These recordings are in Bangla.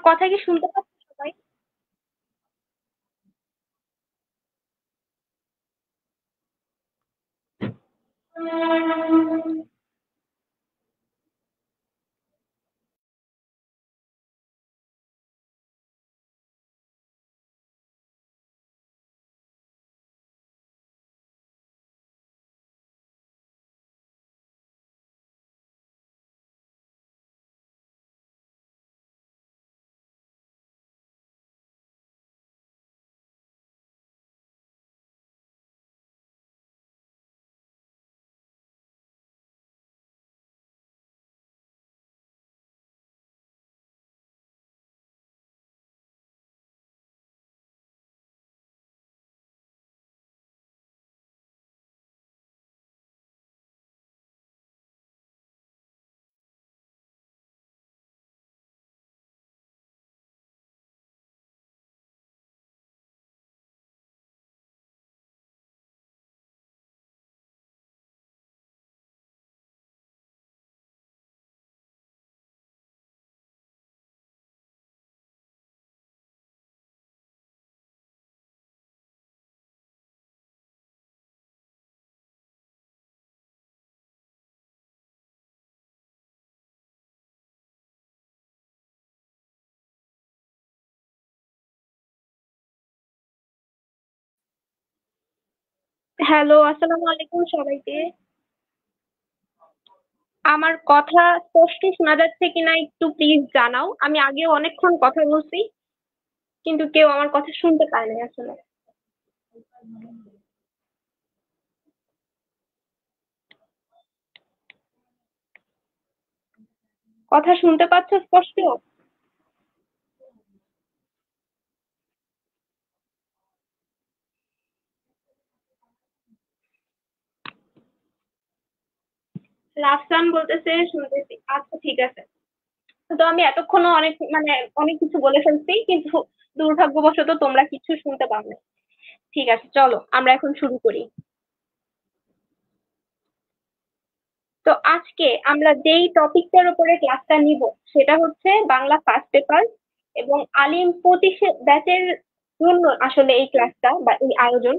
কথা কি শুনতে পাচ্ছ সবাই? হ্যালো, আসসালামু আলাইকুম সবাইকে। আমার কথা স্পষ্ট শোনা যাচ্ছে কিনা একটু প্লিজ জানাও। আমি আগেও অনেকক্ষণ কথা বলছি, কিন্তু কেউ আমার কথা শুনতে পায় না আসলে। কথা শুনতে পাচ্ছ স্পষ্ট? রাফসান বলতেছে শুনতেছি। আচ্ছা ঠিক আছে। তো আমি এতক্ষণও অনেক অনেক কিছু বলে ফেলছি, কিন্তু দুর্ভাগ্যবশত তোমরা কিছু শুনতে পাও না। ঠিক আছে, চলো আমরা এখন শুরু করি। তো আজকে আমরা যেই টপিকটার উপরে ক্লাসটা নিব সেটা হচ্ছে বাংলা ফার্স্ট পেপার, এবং আলিম 25 ব্যাচের জন্য আসলে এই ক্লাসটা বা এই আয়োজন।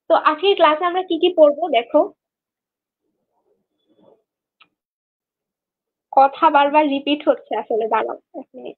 তো আজকের ক্লাসে আমরা কি কি পড়বো দেখো। কথা বারবার রিপিট হচ্ছে আসলে, দাঁড়াও 1 মিনিট।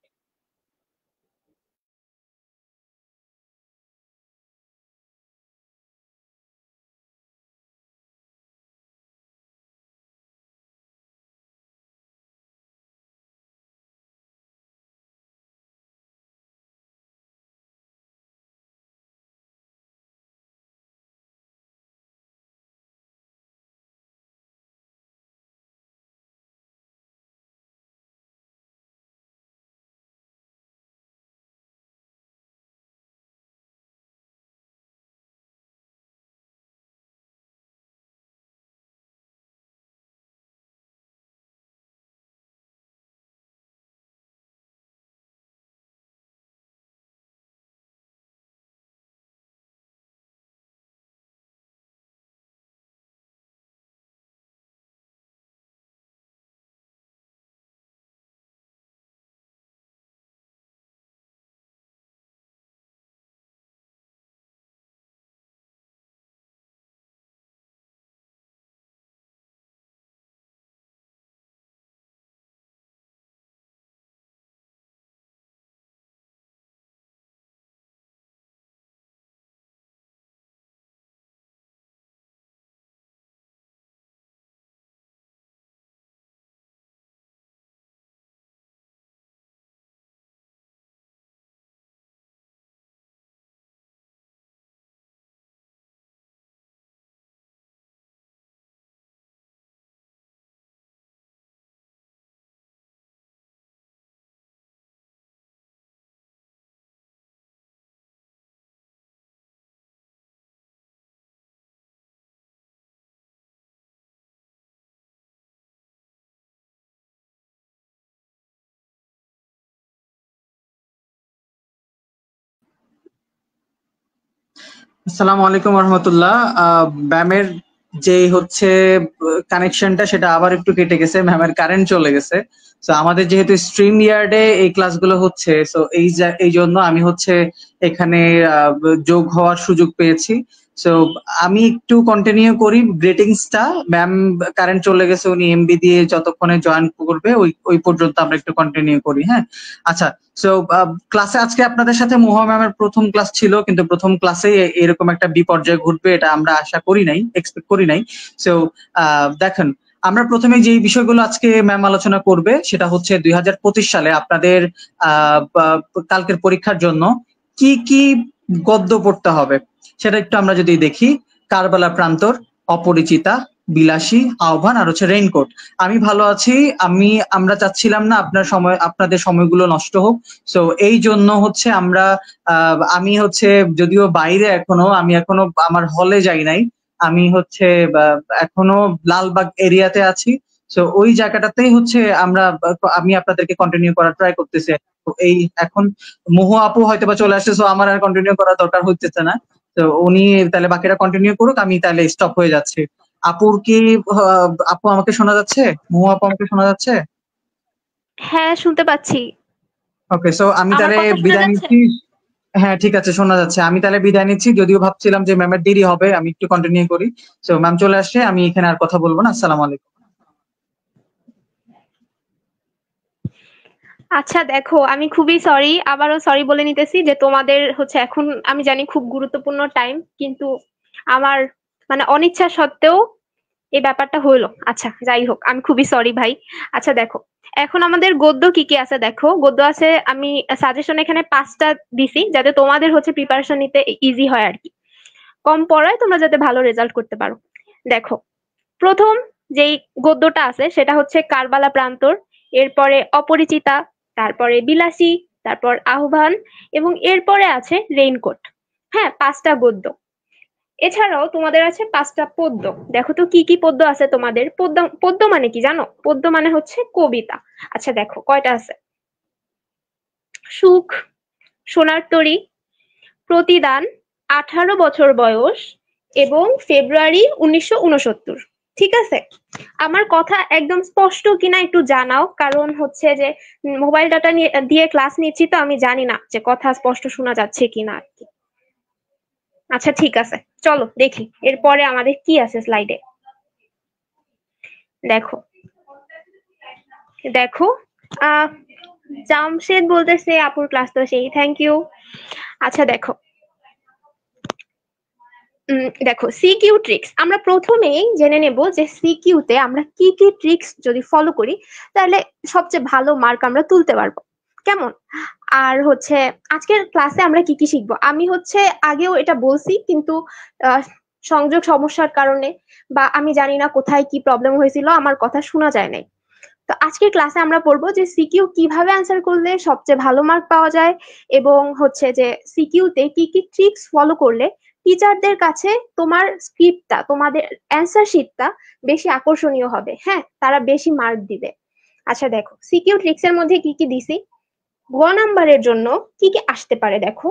আসসালামু আলাইকুম রহমতুল্লাহ। ব্যায়ামের যে হচ্ছে কানেকশনটা সেটা আবার একটু কেটে গেছে, ম্যামের কারেন্ট চলে গেছে। তো আমাদের যেহেতু স্ট্রিম ইয়ার্ডে এই ক্লাসগুলো হচ্ছে, তো এই জন্য আমি হচ্ছে এখানে যোগ হওয়ার সুযোগ পেয়েছি। সো আমি একটু কন্টিনিউ করি গ্রিটিংসটা। ম্যাম কারেন্ট চলে গেছে, উনি এমবি দিয়ে যতক্ষণে জয়েন করবে ওই ওই পর্যন্ত আমরা একটু কন্টিনিউ করি। হ্যাঁ, আচ্ছা। সো ক্লাসে আজকে আপনাদের সাথে মুহা ম্যামের প্রথম ক্লাস ছিল, কিন্তু প্রথম ক্লাসে এরকম একটা বিপর্যয় ঘটবে এটা আমরা আশা করি নাই, এক্সপেক্ট করি নাই। সো দেখেন, আমরা প্রথমে যে বিষয়গুলো আজকে ম্যাম আলোচনা করবে সেটা হচ্ছে 2025 সালে আপনাদের কালকের পরীক্ষার জন্য কি কি গদ্য পড়তে হবে সেটা একটু আমরা যদি দেখি। কারবালা প্রান্তর, অপরিচিতা, বিলাসী, আহ্বান আর হচ্ছে রেইনকোট। আমি ভালো আছি। আমরা চাচ্ছিলাম না আপনাদের সময়গুলো নষ্ট হোক। সো এই জন্য হচ্ছে আমি হচ্ছে যদিও বাইরে আমি এখনো আমার হলে যাই নাই। আমি হচ্ছে এখনো লালবাগ এরিয়াতে আছি। সো ওই জায়গাটাতেই হচ্ছে আমি আপনাদেরকে কন্টিনিউ করার ট্রাই করতেছি। তো এই এখন মোহ আপু হয়তোবা চলে আসছে, সো আমার আর কন্টিনিউ করার দরকার হচ্ছে না। তো উনি তাহলে বাকিরা কন্টিনিউ করুক, আমি তাহলে স্টপ হয়ে যাচ্ছি। আপুর কি আপু আমাকে শোনা যাচ্ছে? মোহ আপু আমাকে শোনা যাচ্ছে? হ্যাঁ, শুনতে পাচ্ছি। ওকে, সো আমি আমার তাহলে কথা শোনা বিদায় যাচ্ছে? নিচ্ছি। হ্যাঁ, ঠিক আছে, শোনা যাচ্ছে। আমি তাহলে বিদায় নিচ্ছি, যদিও ভাবছিলাম যে ম্যামের দেরি হবে, আমি একটু কন্টিনিউ করি। সো ম্যাম চলে আসছে, আমি এখানে আর কথা বলবো না। আসসালামু আলাইকুম। আচ্ছা দেখো, আমি খুবই সরি, আবারও সরি বলে নিতেছি যে তোমাদের হচ্ছে এখন আমি জানি খুব গুরুত্বপূর্ণ টাইম, কিন্তু আমার মানে অনিচ্ছা সত্ত্বেও এই ব্যাপারটা হইলো। আচ্ছা যাই হোক, আমি খুবই সরি ভাই। আচ্ছা দেখো, এখন আমাদের গদ্য কি কি আছে দেখো। গদ্য আছে, আমি সাজেশন এখানে 5টা দিছি যাতে তোমাদের হচ্ছে প্রিপারেশন নিতে ইজি হয় আর কি, কম পড়ায় তোমরা যাতে ভালো রেজাল্ট করতে পারো। দেখো, প্রথম যেই গদ্যটা আছে সেটা হচ্ছে কারবালা প্রান্তর, এরপরে অপরিচিতা, তারপরে বিলাসী, তারপর আহ্বান, এবং এরপরে আছে রেইনকোট। হ্যাঁ, 5টা গদ্য। এছাড়াও তোমাদের আছে 5টা পদ্য। দেখো তো কি কি পদ্য আছে তোমাদের। পদ্য পদ্য মানে কি জানো? পদ্য মানে হচ্ছে কবিতা। আচ্ছা দেখো কয়টা আছে। সুখ, সোনার তরী, প্রতিদান, 18 বছর বয়স, এবং ফেব্রুয়ারি 1969। ঠিক আছে? আমার কথা একদম স্পষ্ট কিনা একটু জানাও, কারণ হচ্ছে যে মোবাইল ডাটা দিয়ে ক্লাস নিচ্ছি, তো আমি জানি না যে কথা স্পষ্ট শোনা যাচ্ছে কিনা আর কি। আচ্ছা ঠিক আছে, চলো দেখি এরপরে আমাদের কি আছে স্লাইডে। দেখো দেখো আহ জামশেদ বলতেছে আপুর ক্লাস তো সেই, থ্যাংক ইউ। আচ্ছা দেখো, দেখো সিকিউ ট্রিক্স আমরা প্রথমেই জেনে নেব যে সিকিউতে আমরা কি কি ট্রিক্স যদি ফলো করি তাহলে সবচেয়ে ভালো মার্ক আমরা তুলতে পারবো। কেমন? আর হচ্ছে আজকের ক্লাসে আমরা কি কি শিখবো, আমি হচ্ছে আগেও এটা বলছি, কিন্তু আহ, সংযোগ সমস্যার কারণে বা আমি জানি না কোথায় কি প্রবলেম হয়েছিল, আমার কথা শোনা যায় নাই। তো আজকের ক্লাসে আমরা পড়বো যে সিকিউ কিভাবে অ্যান্সার করলে সবচেয়ে ভালো মার্ক পাওয়া যায়, এবং হচ্ছে যে সিকিউতে কি কি ট্রিক্স ফলো করলে টিচারদের কাছে তোমার স্ক্রিপ্টটা, তোমাদের অ্যান্সার শিটটা বেশি আকর্ষণীয় হবে, হ্যাঁ তারা বেশি মার্ক দিবে। আচ্ছা দেখো, সিকিউ ট্রিক্স এর মধ্যে কি কি দিছি। নাম্বারের জন্য কি কি আসতে পারে দেখো।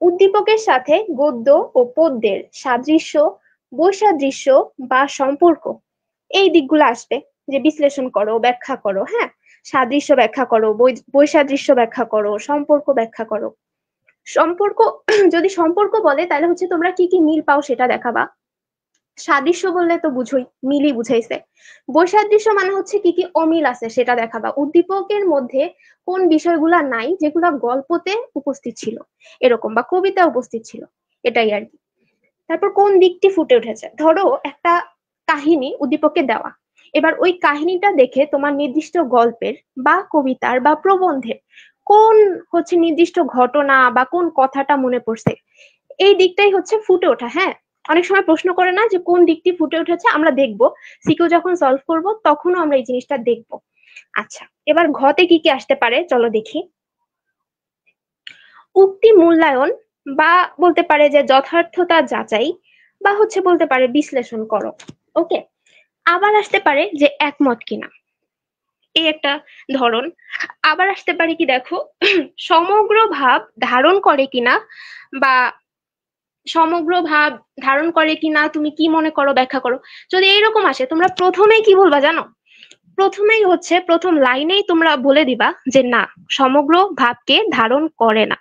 উদ্দীপকের সাথে গদ্য ও পদ্যের সাদৃশ্য, বৈসাদৃশ্য বা সম্পর্ক, এই দিকগুলো আসবে। যে বিশ্লেষণ করো, ব্যাখ্যা করো, হ্যাঁ সাদৃশ্য ব্যাখ্যা করো, বৈসাদৃশ্য ব্যাখ্যা করো, সম্পর্ক ব্যাখ্যা করো। সম্পর্ক যদি সম্পর্ক বলে তাহলে হচ্ছে তোমরা কি কি মিল পাও সেটা দেখাবা। সাদৃশ্য বললে তো বুঝোই, মিলই বুঝাইছে। বৈসাদৃশ্য মানে হচ্ছে কি কি অমিল আছে সেটা দেখাবা। উদ্দীপকের মধ্যে কোন বিষয়গুলা নাই যেগুলা গল্পতে উপস্থিত ছিল এরকম, বা কবিতা উপস্থিত ছিল, এটাই আর কি। তারপর কোন দিকটি ফুটে উঠেছে, ধরো একটা কাহিনী উদ্দীপকে দেওয়া, এবার ওই কাহিনীটা দেখে তোমার নির্দিষ্ট গল্পের বা কবিতার বা প্রবন্ধের কোন হচ্ছে নির্দিষ্ট ঘটনা বা কোন কথাটা মনে পড়ছে, এই দিকটাই হচ্ছে ফুটে ওঠা। হ্যাঁ, অনেক সময় প্রশ্ন করে না যে কোন দিকটি ফুটে উঠেছে, আমরা দেখবো সিকিউ যখন সলভ করব তখনও আমরা এই জিনিসটা দেখবো। আচ্ছা, এবার ঘতে কি কি আসতে পারে চলো দেখি। উক্তি মূল্যায়ন, বা বলতে পারে যে যথার্থতা যাচাই, বা হচ্ছে বলতে পারে বিশ্লেষণ করো। ওকে, আবার আসতে পারে যে একমত কিনা, এই একটা ধরন। আবার আসতে পারে কি দেখো, সমগ্র ভাব ধারণ করে কিনা, বা সমগ্র ভাব ধারণ করে কিনা তুমি কি মনে করো, ব্যাখ্যা করো। যদি এইরকম আসে, তোমরা প্রথমেই কি বলবা জানো? প্রথমেই হচ্ছে প্রথম লাইনেই তোমরা বলে দিবা যে না, সমগ্র ভাবকে ধারণ করে না।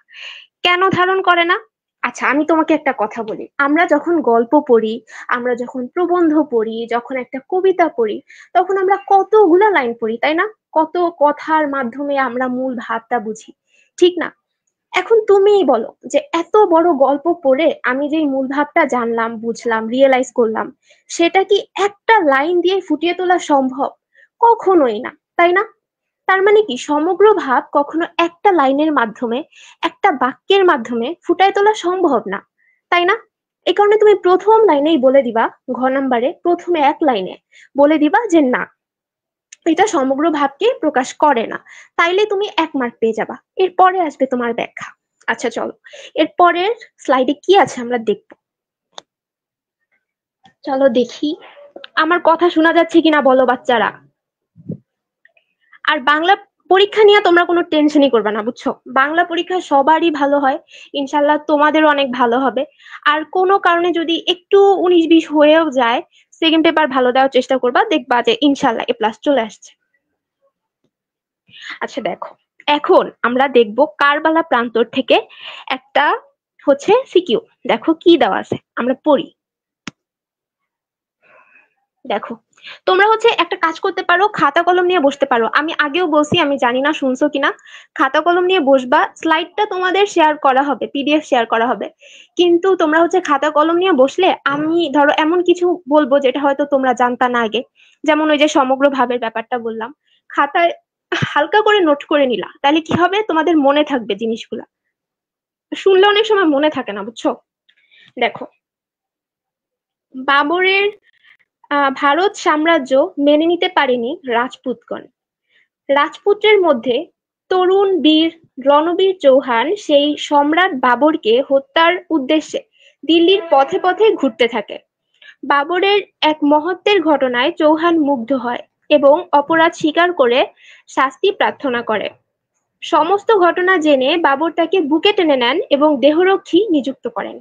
কেন ধারণ করে না? আচ্ছা, আমি তোমাকে একটা কথা বলি। আমরা যখন গল্প পড়ি, আমরা যখন প্রবন্ধ পড়ি, যখন একটা কবিতা পড়ি, তখন আমরা কতগুলা লাইন পড়ি, তাই না? কত কথার মাধ্যমে আমরা মূল ভাবটা বুঝি, ঠিক না? এখন তুমিই বলো যে এত বড় গল্প পড়ে আমি যে মূল ভাবটা জানলাম, বুঝলাম, রিয়েলাইজ করলাম, সেটা কি একটা লাইন দিয়ে ফুটিয়ে তোলা সম্ভব? কখনোই না, তাই না? তার মানে কি সমগ্র ভাব কখনো একটা লাইনের মাধ্যমে, একটা বাক্যের মাধ্যমে ফুটায় তোলা সম্ভব না, তাই না? এই কারণে তুমি প্রথম লাইনেই বলে দিবা, ঘ নাম্বারে প্রথমে এক লাইনে বলে দিবা যে না, এটা সমগ্র ভাবকে প্রকাশ করে না। তাইলে তুমি 1 মার্ক পেয়ে যাবা। এরপরে আসবে তোমার ব্যাখ্যা। আচ্ছা চলো, এর পরের স্লাইডে কি আছে আমরা দেখব। চলো দেখি, আমার কথা শোনা যাচ্ছে কিনা বলো বাচ্চারা। আর বাংলা পরীক্ষা নিয়ে তোমরা কোনো টেনশনই করবে না, বুঝছো? বাংলা পরীক্ষা সবারই ভালো হয়, ইনশাল্লাহ তোমাদেরও অনেক ভালো হবে। আর কোনো কারণে যদি একটু 19-20 হয়েও যায়, সেকেন্ড পেপার ভালো দেওয়ার চেষ্টা করবা, দেখবা যে ইনশাল্লাহ এ প্লাস চলে আসছে। আচ্ছা দেখো, এখন আমরা দেখব কারবালা প্রান্তর থেকে একটা হচ্ছে সিকিউ। দেখো কি দেওয়া আছে, আমরা পড়ি। দেখো, তোমরা হচ্ছে একটা কাজ করতে পারো, খাতা কলম নিয়ে বসতে পারো। আমি আগেও বলছি, আমি জানি না শুনছো কিনা, খাতা কলম নিয়ে বসবা। স্লাইডটা তোমাদের শেয়ার করা হবে, পিডিএফ শেয়ার করা হবে, কিন্তু তোমরা হচ্ছে খাতা কলম নিয়ে বসলে আমি ধরো এমন কিছু বলবো যেটা হয়তো তোমরা জানতা না আগে, যেমন ওই যে সমগ্র ভাবের ব্যাপারটা বললাম, খাতায় হালকা করে নোট করে নিলা, তাহলে কি হবে, তোমাদের মনে থাকবে জিনিসগুলা। শুনলে অনেক সময় মনে থাকে না, বুঝছো? দেখো, বাবরের ভারত সাম্রাজ্য মেনে নিতে পারেনি রাজপুতগণ। রাজপুত্রের মধ্যে তরুণ বীর রণবীর চৌহান সেই সম্রাট বাবরকে হত্যার উদ্দেশ্যে দিল্লির পথে পথে ঘুরতে থাকে। বাবরের এক মহত্বের ঘটনায় চৌহান মুগ্ধ হয় এবং অপরাধ স্বীকার করে শাস্তি প্রার্থনা করে। সমস্ত ঘটনা জেনে বাবর তাকে বুকে টেনে নেন এবং দেহরক্ষী নিযুক্ত করেন।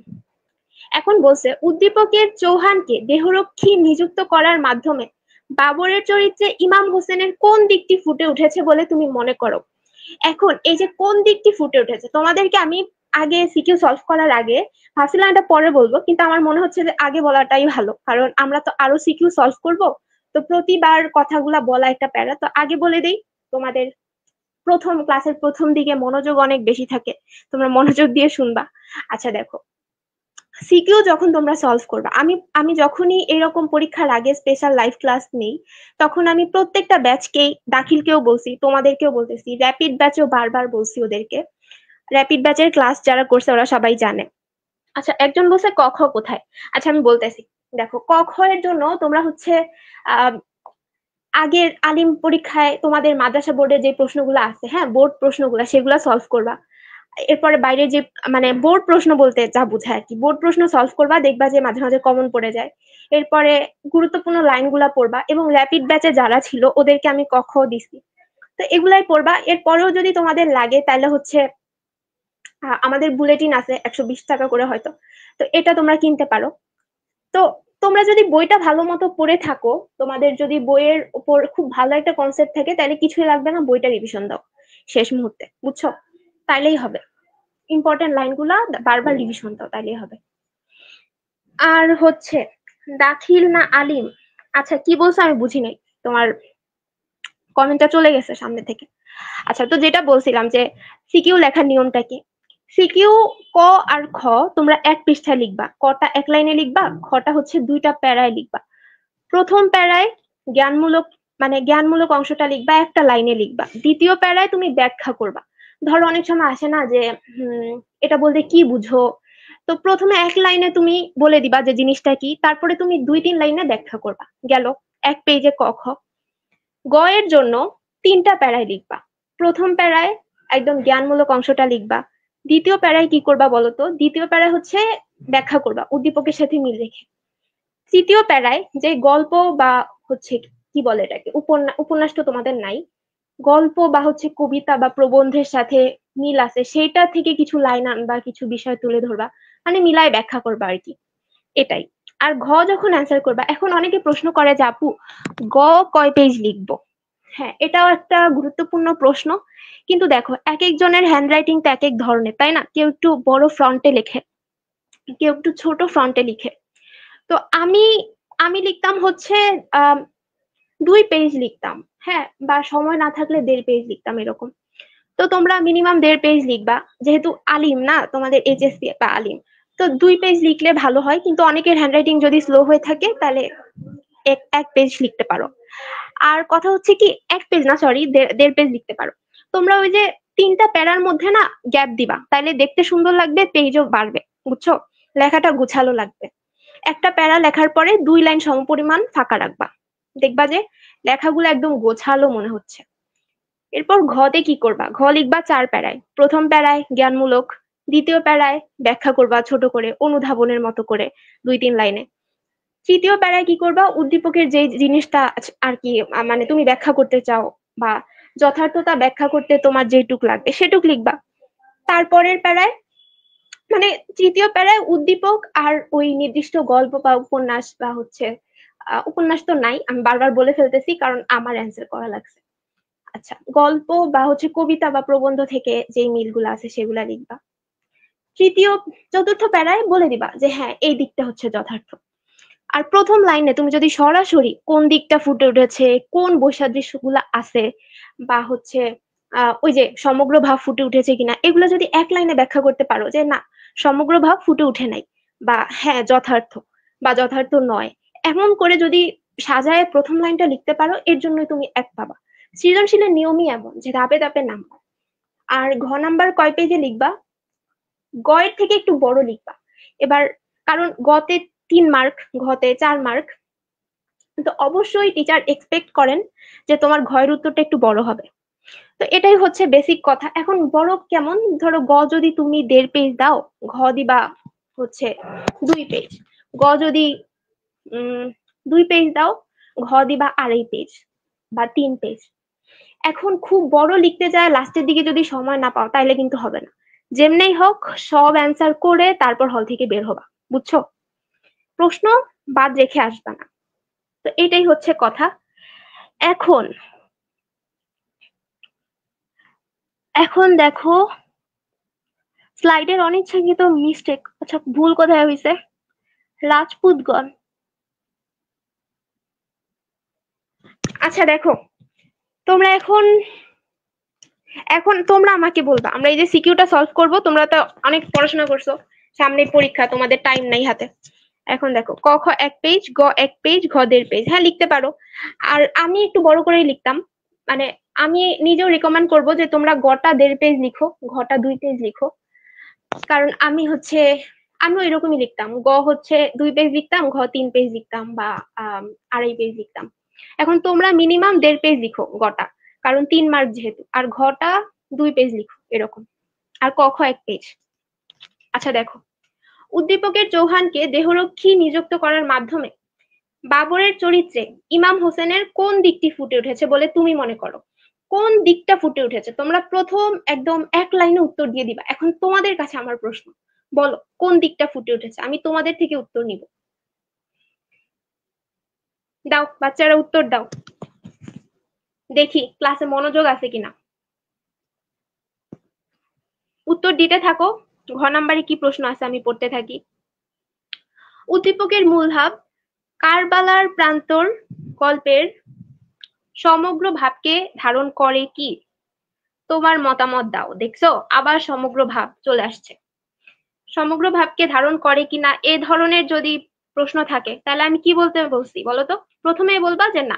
এখন বলছে, উদ্দীপকের চৌহানকে দেহরক্ষী নিযুক্ত করার মাধ্যমে বাবরের চরিত্রে ইমাম হোসেনের কোন দিকটি ফুটে উঠেছে বলে তুমি মনে করো? এখন এই যে কোন দিকটি ফুটে উঠেছে, তোমাদেরকে আমি আগে সিকিউ সলভ করার আগে ভাবছিলাম এটা পরে বলবো, কিন্তু আমার মনে হচ্ছে যে আগে বলাটাই ভালো, কারণ আমরা তো আরো সিকিউ সলভ করব। তো প্রতিবার কথাগুলা বলা একটা প্যারা, তো আগে বলে দেই। তোমাদের প্রথম ক্লাসের প্রথম দিকে মনোযোগ অনেক বেশি থাকে, তোমরা মনোযোগ দিয়ে শুনবা। আচ্ছা দেখো, সিকিউ যখন তোমরা সলভ করবা, আমি আমি যখনই এরকম পরীক্ষার আগে স্পেশাল লাইভ ক্লাস নেই, তখন আমি প্রত্যেকটা ব্যাচকেই, দাখিলকেও বলছি, তোমাদেরকেও বলতেছি, র্যাপিড ব্যাচেও বারবার বলছি ওদেরকে। র্যাপিড ব্যাচের ক্লাস যারা করছে ওরা সবাই জানে। আচ্ছা, একজন বলছে ক খ কোথায়। আচ্ছা আমি বলতেছি, দেখো ক খ এর জন্য তোমরা হচ্ছে আহ আগের আলিম পরীক্ষায় তোমাদের মাদ্রাসা বোর্ডে যে প্রশ্নগুলো আছে, হ্যাঁ বোর্ড প্রশ্নগুলো, সেগুলো সলভ করবা। এরপরে বাইরে যে মানে বোর্ড প্রশ্ন বলতে যা বোঝায় আর কি, বোর্ড প্রশ্ন সলভ করবা, দেখবা যে মাঝে মাঝে কমন পড়ে যায়। এরপরে গুরুত্বপূর্ণ লাইনগুলা পড়বা, এবং র্যাপিড ব্যাচে যারা ছিল ওদেরকে আমি ক খ দিছি, তো এগুলাই পড়বা। এরপরেও যদি তোমাদের লাগে তাহলে হচ্ছে আমাদের বুলেটিন আছে 120 টাকা করে হয়তো, তো এটা তোমরা কিনতে পারো। তো তোমরা যদি বইটা ভালো মতো পড়ে থাকো, তোমাদের যদি বইয়ের উপর খুব ভালো একটা কনসেপ্ট থাকে, তাহলে কিছুই লাগবে না, বইটা রিভিশন দাও শেষ মুহূর্তে, বুঝছো? তাইলেই হবে। ইম্পর্টেন্ট লাইনগুলা বারবার রিভিশন দাও, তাইলেই হবে। আর হচ্ছে দাখিল না আলিম, আচ্ছা কি বলছো আমি বুঝি নাই, তোমার কমেন্টটা চলে গেছে সামনে থেকে। আচ্ছা, তো যেটা বলছিলাম যে সিকিউ লেখার নিয়মটা কি। সিকিউ ক আর খ তোমরা এক পৃষ্ঠায় লিখবা, কটা এক লাইনে লিখবা, খটা হচ্ছে 2টা প্যারায় লিখবা। প্রথম প্যারায় জ্ঞানমূলক জ্ঞানমূলক অংশটা লিখবা, একটা লাইনে লিখবা। দ্বিতীয় প্যারায় তুমি ব্যাখ্যা করবা। ধরো অনেক সময় আসে না যে এটা বলতে কি বুঝো, তো প্রথমে এক লাইনে তুমি বলে দিবা যে জিনিসটা কি, তারপরে তুমি 2-3 লাইনে ব্যাখ্যা করবা, গেল এক পেজে ক খ। গ এর জন্য 3টা প্যারায় লিখবা। প্রথম প্যারায় একদম জ্ঞানমূলক অংশটা লিখবা। দ্বিতীয় প্যারায় কি করবা বলতো, দ্বিতীয় প্যারায় হচ্ছে ব্যাখ্যা করবা উদ্দীপকের সাথে মিল রেখে। তৃতীয় প্যারায় যে গল্প বা হচ্ছে কি বলে এটাকে, উপন্যাস তো তোমাদের নাই, গল্প বা হচ্ছে কবিতা বা প্রবন্ধের সাথে মিল আছে সেইটা থেকে কিছু লাইন আনবা, কিছু বিষয় তুলে ধরবা, মানে মিলাই ব্যাখ্যা করবা আর কি, এটাই। আর ঘ যখন অ্যান্সার করবা, এখন অনেকে প্রশ্ন করে যে আপু গ কয় পেজ লিখবো? হ্যাঁ, এটাও একটা গুরুত্বপূর্ণ প্রশ্ন। কিন্তু দেখো, এক একজনের হ্যান্ড রাইটিং তো এক এক ধরনের, তাই না? কেউ একটু বড় ফ্রন্টে লেখে, কেউ একটু ছোট ফ্রন্টে লিখে। তো আমি আমি লিখতাম হচ্ছে আহ 2 পেজ লিখতাম, হ্যাঁ, বা সময় না থাকলে 1.5 পেজ লিখতাম এরকম। তো তোমরা মিনিমাম 1.5 পেজ লিখবা, যেহেতু আলিম না তোমাদের এইচএসসি বা আলিম, তো 2 পেজ লিখলে ভালো হয়। কিন্তু অনেকের হ্যান্ডরাইটিং যদি স্লো হয়ে থাকে তাহলে এক পেজ লিখতে পারো। আর কথা হচ্ছে কি, 1 পেজ না, সরি, 1.5 পেজ লিখতে পারো। তোমরা ওই যে 3টা প্যারার মধ্যে না গ্যাপ দিবা, তাইলে দেখতে সুন্দর লাগবে, পেজও বাড়বে, বুঝছো? লেখাটা গুছালো লাগবে। একটা প্যারা লেখার পরে 2 লাইন সমপরিমাণ ফাঁকা রাখবা, দেখবা যে লেখাগুলো একদম গোছালো মনে হচ্ছে। এরপর ঘতে কি করবা? ঘ লিখবা 4 প্যারায়। প্রথম প্যারায় জ্ঞানমূলক, দ্বিতীয় প্যারায় ব্যাখ্যা করবা ছোট করে, অনুধাবনের মতো করে 2-3 লাইনে। তৃতীয় প্যারায় কি করবা? উদ্দীপকের যে জিনিসটা আর কি মানে তুমি ব্যাখ্যা করতে চাও, বা যথার্থতা ব্যাখ্যা করতে তোমার যেটুক লাগবে সেটুক লিখবা। তারপরের প্যারায়, মানে তৃতীয় প্যারায় উদ্দীপক আর ওই নির্দিষ্ট গল্প বা উপন্যাস বা হচ্ছে উপন্যাস তো নাই, আমি বারবার বলে ফেলতেছি কারণ আমার অ্যান্সার করা লাগছে। আচ্ছা, গল্প বা হচ্ছে কবিতা বা প্রবন্ধ থেকে যে মিলগুলো আছে সেগুলা লিখবা। তৃতীয় চতুর্থ প্যারায় বলে দিবা যে হ্যাঁ, এই দিকটা হচ্ছে যথার্থ। আর প্রথম লাইনে তুমি যদি সরাসরি কোন দিকটা ফুটে উঠেছে, কোন বৈসাদৃশ্যগুলো আছে, বা হচ্ছে ওই যে সমগ্র ভাব ফুটে উঠেছে কিনা, এগুলো যদি 1 লাইনে ব্যাখ্যা করতে পারো যে না, সমগ্র ভাব ফুটে উঠে নাই, বা হ্যাঁ যথার্থ, বা যথার্থ নয়, এমন করে যদি সাজায় প্রথম লাইনটা লিখতে পারো, এর জন্য তুমি 1 পাবা। সৃজনশীলের নিয়মই এমন যে ধাপে ধাপে নাম্বার। আর ঘ নাম্বার কয় পেজে লিখবা? গ এর থেকে একটু বড় লিখবা এবার, কারণ গতে 3 মার্ক, ঘতে 4 মার্ক। তো অবশ্যই টিচার এক্সপেক্ট করেন যে তোমার ঘয়ের উত্তরটা একটু বড় হবে। তো এটাই হচ্ছে বেসিক কথা। এখন বড় কেমন? ধরো গ যদি তুমি 1.5 পেজ দাও, ঘ দিবা হচ্ছে 2 পেজ। গ যদি 2 পেজ দাও, ঘ দিবা 2.5 পেজ বা 3 পেজ। এখন খুব বড় লিখতে যায় লাস্টের দিকে যদি সময় না পাও, তাইলে কিন্তু হবে না। যেমনেই হোক সব অ্যান্সার করে তারপর হল থেকে বের হবা, বুঝছো? প্রশ্ন বাদ রেখে আসবা না। তো এটাই হচ্ছে কথা। এখন এখন দেখো, স্লাইডের অনিচ্ছাকৃত মিস্টেক, আচ্ছা ভুল কোথায় হয়েছে? রাজপুতগণ। আচ্ছা দেখো, তোমরা এখন এখন তোমরা আমাকে বলবা, আমরা এই যে সিকিউটা সলভ করব, তোমরা তো অনেক পড়াশোনা করছো, সামনে পরীক্ষা, তোমাদের টাইম নাই হাতে। এখন দেখো, ক খ 1 পেজ, গ 1 পেজ, ঘ 1.5 পেজ, হ্যাঁ লিখতে পারো। আর আমি একটু বড় করেই লিখতাম, মানে আমি নিজেও রিকমেন্ড করব যে তোমরা গটা 1.5 পেজ লিখো, ঘটা 2 পেজ লিখো। কারণ আমিও এরকমই লিখতাম, গ হচ্ছে 2 পেজ লিখতাম, ঘ 3 পেজ লিখতাম, বা 2.5 পেজ লিখতাম। এখন তোমরা মিনিমাম 1.5 পেজ লিখো গটা, কারণ 3 মার্ক যেহেতু, আর ঘটা 2 পেজ লিখো এরকম। আর ক খ 1 পেজ। আচ্ছা দেখো, উদ্দীপকের চৌহানকে দেহরক্ষী নিযুক্ত করার মাধ্যমে বাবরের চরিত্রে ইমাম হোসেনের কোন দিকটি ফুটে উঠেছে বলে তুমি মনে করো? কোন দিকটা ফুটে উঠেছে? তোমরা প্রথম একদম 1 লাইনে উত্তর দিয়ে দিবা। এখন তোমাদের কাছে আমার প্রশ্ন, বলো কোন দিকটা ফুটে উঠেছে, আমি তোমাদের থেকে উত্তর নিব। দাও বাচ্চারা, উত্তর দাও, দেখি ক্লাসে মনোযোগ আছে কিনা। উত্তর দিতে থাকো। ঘ নাম্বারে কি প্রশ্ন আছে আমি পড়তে থাকি। উদ্দীপকের মূল ভাব কারবালার প্রান্তর গল্পের সমগ্র ভাবকে ধারণ করে কি? তোমার মতামত দাও। দেখছো, আবার সমগ্র ভাব চলে আসছে। সমগ্র ভাবকে ধারণ করে কিনা এ ধরনের যদি প্রশ্ন থাকে, তাহলে আমি কি বলতে বলছি বলো তো? প্রথমেই বলবা যে না,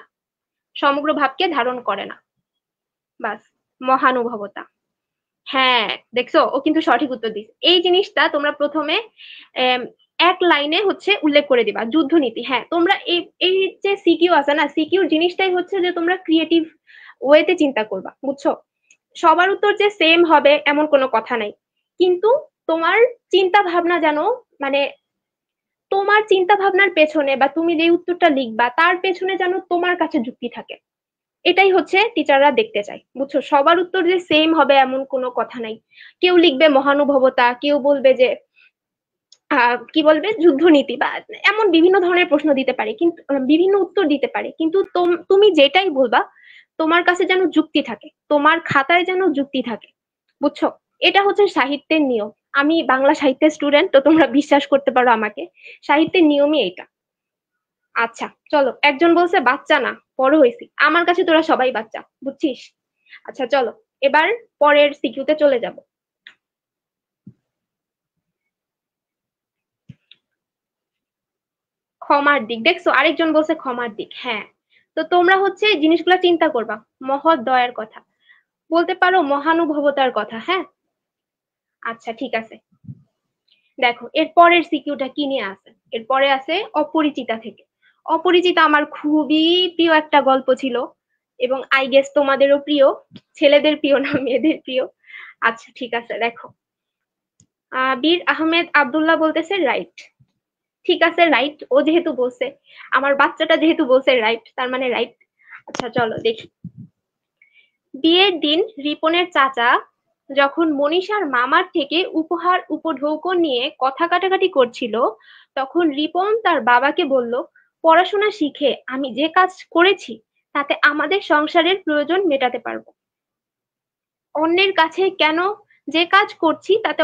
সমগ্র ভাবকে ধারণ করে না, বাস। মহানুভবতা, হ্যাঁ দেখছো, ও কিন্তু সঠিক উত্তর দিচ্ছে। এই জিনিসটা তোমরা প্রথমে 1 লাইনে হচ্ছে উল্লেখ করে দিবা। যুদ্ধনীতি, হ্যাঁ তোমরা এই এই যে সিকিউ আছে না, সিকিউর জিনিসটাই হচ্ছে যে তোমরা ক্রিয়েটিভ ওয়েতে চিন্তা করবা, বুঝছো? সবার উত্তর যে সেম হবে এমন কোনো কথা নাই, কিন্তু তোমার চিন্তা ভাবনা যেন, মানে তোমার চিন্তা ভাবনার পেছনে বা তুমি যে উত্তরটা লিখবা তার পেছনে যেন তোমার কাছে যুক্তি থাকে, এটাই হচ্ছে টিচাররা দেখতে চায়, বুঝছো? সবার উত্তর যে সেম হবে এমন কোনো কথা নাই। কেউ লিখবে মহানুভবতা, কেউ বলবে যে কি বলবে যুদ্ধনীতি, বা এমন বিভিন্ন ধরনের প্রশ্ন দিতে পারে, কিন্তু বিভিন্ন উত্তর দিতে পারে, কিন্তু তুমি যেটাই বলবা তোমার কাছে যেন যুক্তি থাকে, তোমার খাতায় যেন যুক্তি থাকে, বুঝছো? এটা হচ্ছে সাহিত্যের নিয়ম। আমি বাংলা সাহিত্যের স্টুডেন্ট, তো তোমরা বিশ্বাস করতে পারো আমাকে, সাহিত্যের নিয়মই এটা। আচ্ছা চলো, একজন বলছে বাচ্চা না, বড় হয়েছি, আমার কাছে তোরা সবাই বাচ্চা, বুঝছিস? আচ্ছা চলো, এবার পরের সিকিউতে চলে যাব। ক্ষমার দিক, দেখছো আরেকজন বলছে ক্ষমার দিক। হ্যাঁ, তো তোমরা হচ্ছে জিনিসগুলো চিন্তা করবা, মহৎ দয়ার কথা, বলতে পারো মহানুভবতার কথা। হ্যাঁ, আচ্ছা ঠিক আছে। দেখো এর পরের সিকিউটা কি নিয়ে আছে, এরপরে আছে অপরিচিতা থেকে। অপরিচিতা আমার খুবই প্রিয় একটা গল্প ছিল, এবং আই গেস তোমাদেরও প্রিয়, ছেলেদের প্রিয় না মেয়েদের প্রিয়। আচ্ছা ঠিক আছে, দেখো বীর আহমেদ আব্দুল্লাহ বলতেছে রাইট। ঠিক আছে রাইট, ও যেহেতু বলছে, আমার বাচ্চাটা যেহেতু বলছে রাইট, তার মানে রাইট। আচ্ছা চলো দেখি। বিয়ের দিন রিপনের চাচা যখন মনীষার মামার থেকে উপহার উপঢৌকন নিয়ে কথা কাটাকাটি করছিল, তখন রিপন তার বাবাকে বলল, পড়াশোনা শিখে আমি যে কাজ করেছি তাতে আমাদের সংসারের প্রয়োজন মেটাতে পারবো। অন্যের কাছে কেন, যে কাজ করছি তাতে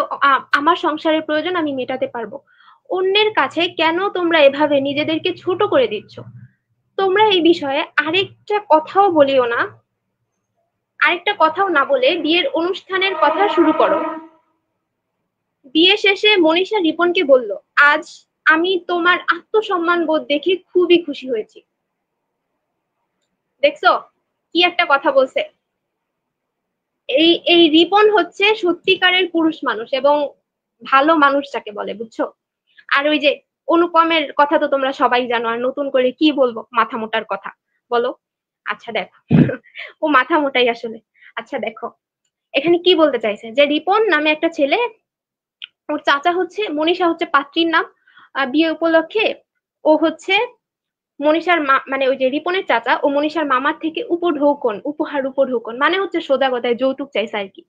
আমার সংসারের প্রয়োজন আমি মেটাতে পারবো। অন্যের কাছে কেন তোমরা এভাবে নিজেদেরকে ছোট করে দিচ্ছ? তোমরা এই বিষয়ে আরেকটা কথাও বলিও না, আরেকটা কথাও না বলে বিয়ের অনুষ্ঠানের কথা শুরু করো। বিয়ে শেষে মনীষা রিপনকে বলল, আজ আমি তোমার আত্মসম্মান বোধ দেখে খুবই খুশি হয়েছি। দেখছো কি একটা কথা বলছে? এই রিপন হচ্ছে সত্যিকারের পুরুষ মানুষ, এবং ভালো মানুষ যাকে বলে, বুঝছো? আর ওই যে অনুপমের কথা তো তোমরা সবাই জানো, আর নতুন করে কি বলবো, মাথা মোটার কথা বলো। আচ্ছা দেখো, ও মাথা মোটাই আসলে। আচ্ছা দেখো, এখানে কি বলতে চাইছে, যে রিপন নামে একটা ছেলে, ওর চাচা হচ্ছে মনীষা, হচ্ছে পাত্রীর নাম। বিয়ে উপলক্ষে ও হচ্ছে মনীষার মানে ওই যে রিপনের চাচা ও মনীষার মামার থেকে উপঢৌকন, উপহার উপঢৌকন মানে হচ্ছে সোজা কথায় যৌতুক চাইছে আর কি।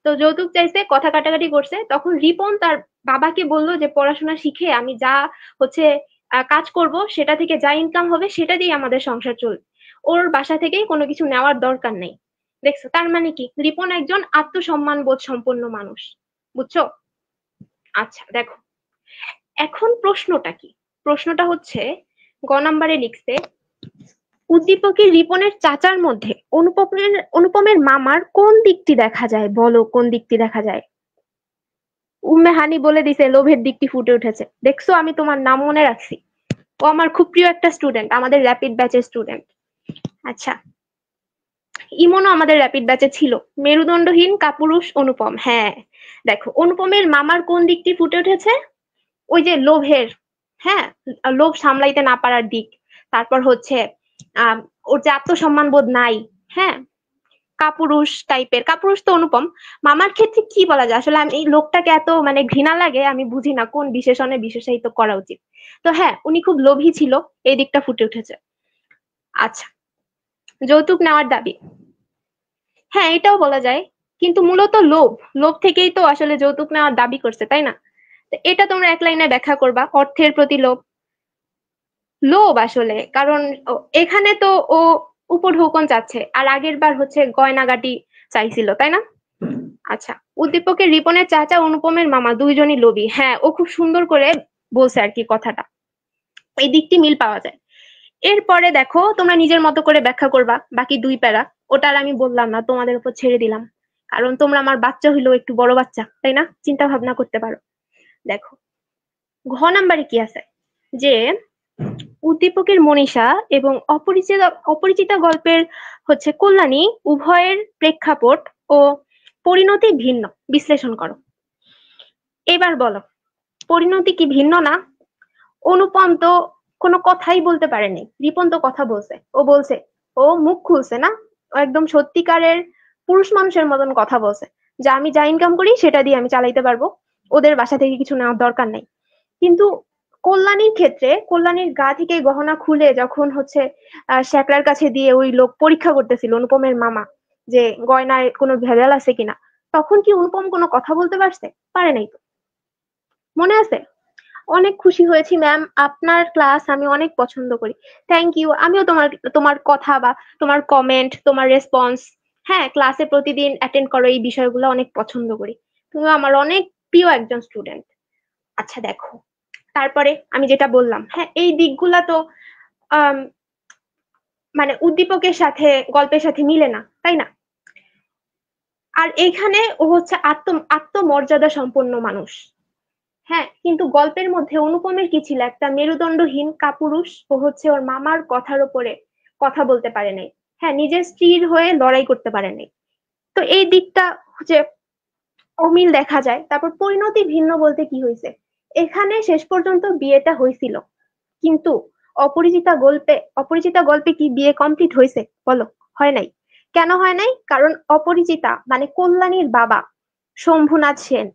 তো যৌতুক চাইছে, কথা কাটাকাটি করছে, তখন রিপন তার বাবাকে বলল যে পড়াশোনা শিখে আমি যা হচ্ছে কাজ করব, সেটা থেকে যা ইনকাম হবে সেটা দিয়ে আমাদের সংসার চলবে, ওর বাসা থেকে কোনো কিছু নেওয়ার দরকার নেই। দেখছো তার মানে কি, রিপন একজন আত্মসম্মান বোধ সম্পন্ন মানুষ, বুঝছো? আচ্ছা দেখো, এখন প্রশ্নটা কি, প্রশ্নটা হচ্ছে গ নাম্বারে লিখছে, উদ্দীপকের রিপনের চাচার মধ্যে অনুপমের মামার কোন দিকটি দেখা যায়, বলো কোন দিকটি দেখা যায়? উম্মে হানি বলে দিছে লোভের দিকটি ফুটে উঠেছে। দেখছো আমি তোমার নাম মনে রাখছি, ও আমার খুব প্রিয় একটা স্টুডেন্ট, আমাদের র্যাপিড ব্যাচের স্টুডেন্ট। আচ্ছা, ইমনও আমাদের র্যাপিড ব্যাচে ছিল। মেরুদণ্ডহীন কাপুরুষ অনুপম, হ্যাঁ। দেখো অনুপমের মামার কোন দিকটি ফুটে উঠেছে, ওই যে লোভের, হ্যাঁ, লোভ সামলাইতে না পারার দিক। তারপর হচ্ছে আহ ওর যে আত্মসম্মান বোধ নাই, হ্যাঁ, কাপুরুষ টাইপের, কাপুরুষ তো অনুপম। মামার ক্ষেত্রে কি বলা যায়, আসলে আমি এই লোকটাকে এত মানে ঘৃণা লাগে, আমি বুঝি না কোন বিশেষণে বিশেষায়িত করা উচিত। তো হ্যাঁ, উনি খুব লোভী ছিল, এই দিকটা ফুটে উঠেছে। আচ্ছা, যৌতুক নেওয়ার দাবি, হ্যাঁ এটাও বলা যায়, কিন্তু মূলত লোভ, লোভ থেকেই তো আসলে যৌতুক নেওয়ার দাবি করছে, তাই না? তো এটা তোমরা এক লাইনে ব্যাখ্যা করবা, অর্থের প্রতি লোভ। লোভ আসলে কারণ এখানে তো ও উপঢৌকন চাচ্ছে, আর আগের বার হচ্ছে গয়নাগাটি চাইছিল, তাই না? আচ্ছা, উদ্দীপকের রিপনের চাচা অনুপমের মামা দুইজনই লোভী, হ্যাঁ ও খুব সুন্দর করে বলছে আর কি কথাটা, এই দিকটি মিল পাওয়া যায়। এরপরে দেখো তোমরা নিজের মতো করে ব্যাখ্যা করবা বাকি দুই প্যারা, ওটা আর আমি বললাম না, তোমাদের উপর ছেড়ে দিলাম, কারণ তোমরা আমার বাচ্চা হইলেও একটু বড় বাচ্চা, তাই না? চিন্তা ভাবনা করতে পারো। দেখো ঘ নাম্বারে কি আছে, যে উদ্দীপকের মনীষা এবং অপরিচিতা গল্পের হচ্ছে কল্যাণী উভয়ের প্রেক্ষাপট ও পরিণতি ভিন্ন, বিশ্লেষণ করো। এবার বলো, পরিণতি কি ভিন্ন না? অনুপম তো কোনো কথাই বলতে পারেনি, রিপন তো কথা বলছে, ও বলছে, ও মুখ খুলছে না, ও একদম সত্যিকারের পুরুষ মানুষের মতন কথা বলছে, যে আমি যা ইনকাম করি সেটা দিয়ে আমি চালাইতে পারবো, ওদের বাসা থেকে কিছু নেওয়ার দরকার নাই। কিন্তু কল্যাণীর ক্ষেত্রে কল্যাণীর গা থেকে গহনা খুলে যখন হচ্ছে শ্যাকরার কাছে দিয়ে ওই লোক পরীক্ষা করতেছিল অনুপমের মামা, যে গয়নায় কোনো ভেজাল আছে কিনা, তখন কি অনুপম কোনো কথা বলতে পারছে? পারে নাই তো, মনে আছে? অনেক খুশি হয়েছি ম্যাম, আপনার ক্লাস আমি অনেক পছন্দ করি। থ্যাংক ইউ, আমিও তোমার তোমার কথা বা তোমার কমেন্ট, তোমার রেসপন্স, হ্যাঁ ক্লাসে প্রতিদিন অ্যাটেন্ড করো, এই বিষয়গুলো অনেক পছন্দ করি। তুমি আমার অনেক প্রিয় একজন স্টুডেন্ট। আচ্ছা দেখো, তারপরে আমি যেটা বললাম, হ্যাঁ এই দিকগুলা তো আম, মানে উদ্দীপকের সাথে গল্পের সাথে মিলে না, তাই না? আর এইখানে ও হচ্ছে আত্মমর্যাদা সম্পন্ন মানুষ। হ্যাঁ, কিন্তু গল্পের মধ্যে অনুপমের কি ছিল? একটা মেরুদণ্ডহীন কাপুরুষ। ও হচ্ছে ওর মামার কথার উপরে কথা বলতে পারে নাই। হ্যাঁ, নিজের স্ত্রীর হয়ে লড়াই করতে পারে নাই। তো এই দিকটা হচ্ছে অমিল দেখা যায়। তারপর পরিণতি ভিন্ন বলতে কি হয়েছে? এখানে শেষ পর্যন্ত বিয়েটা হয়েছিল, কিন্তু অপরিচিতা গল্পে কি বিয়ে কমপ্লিট হয়েছে বলো? হয় নাই। কেন হয় নাই? কারণ অপরিচিতা মানে কল্যাণীর বাবা শম্ভুনাথ সেন,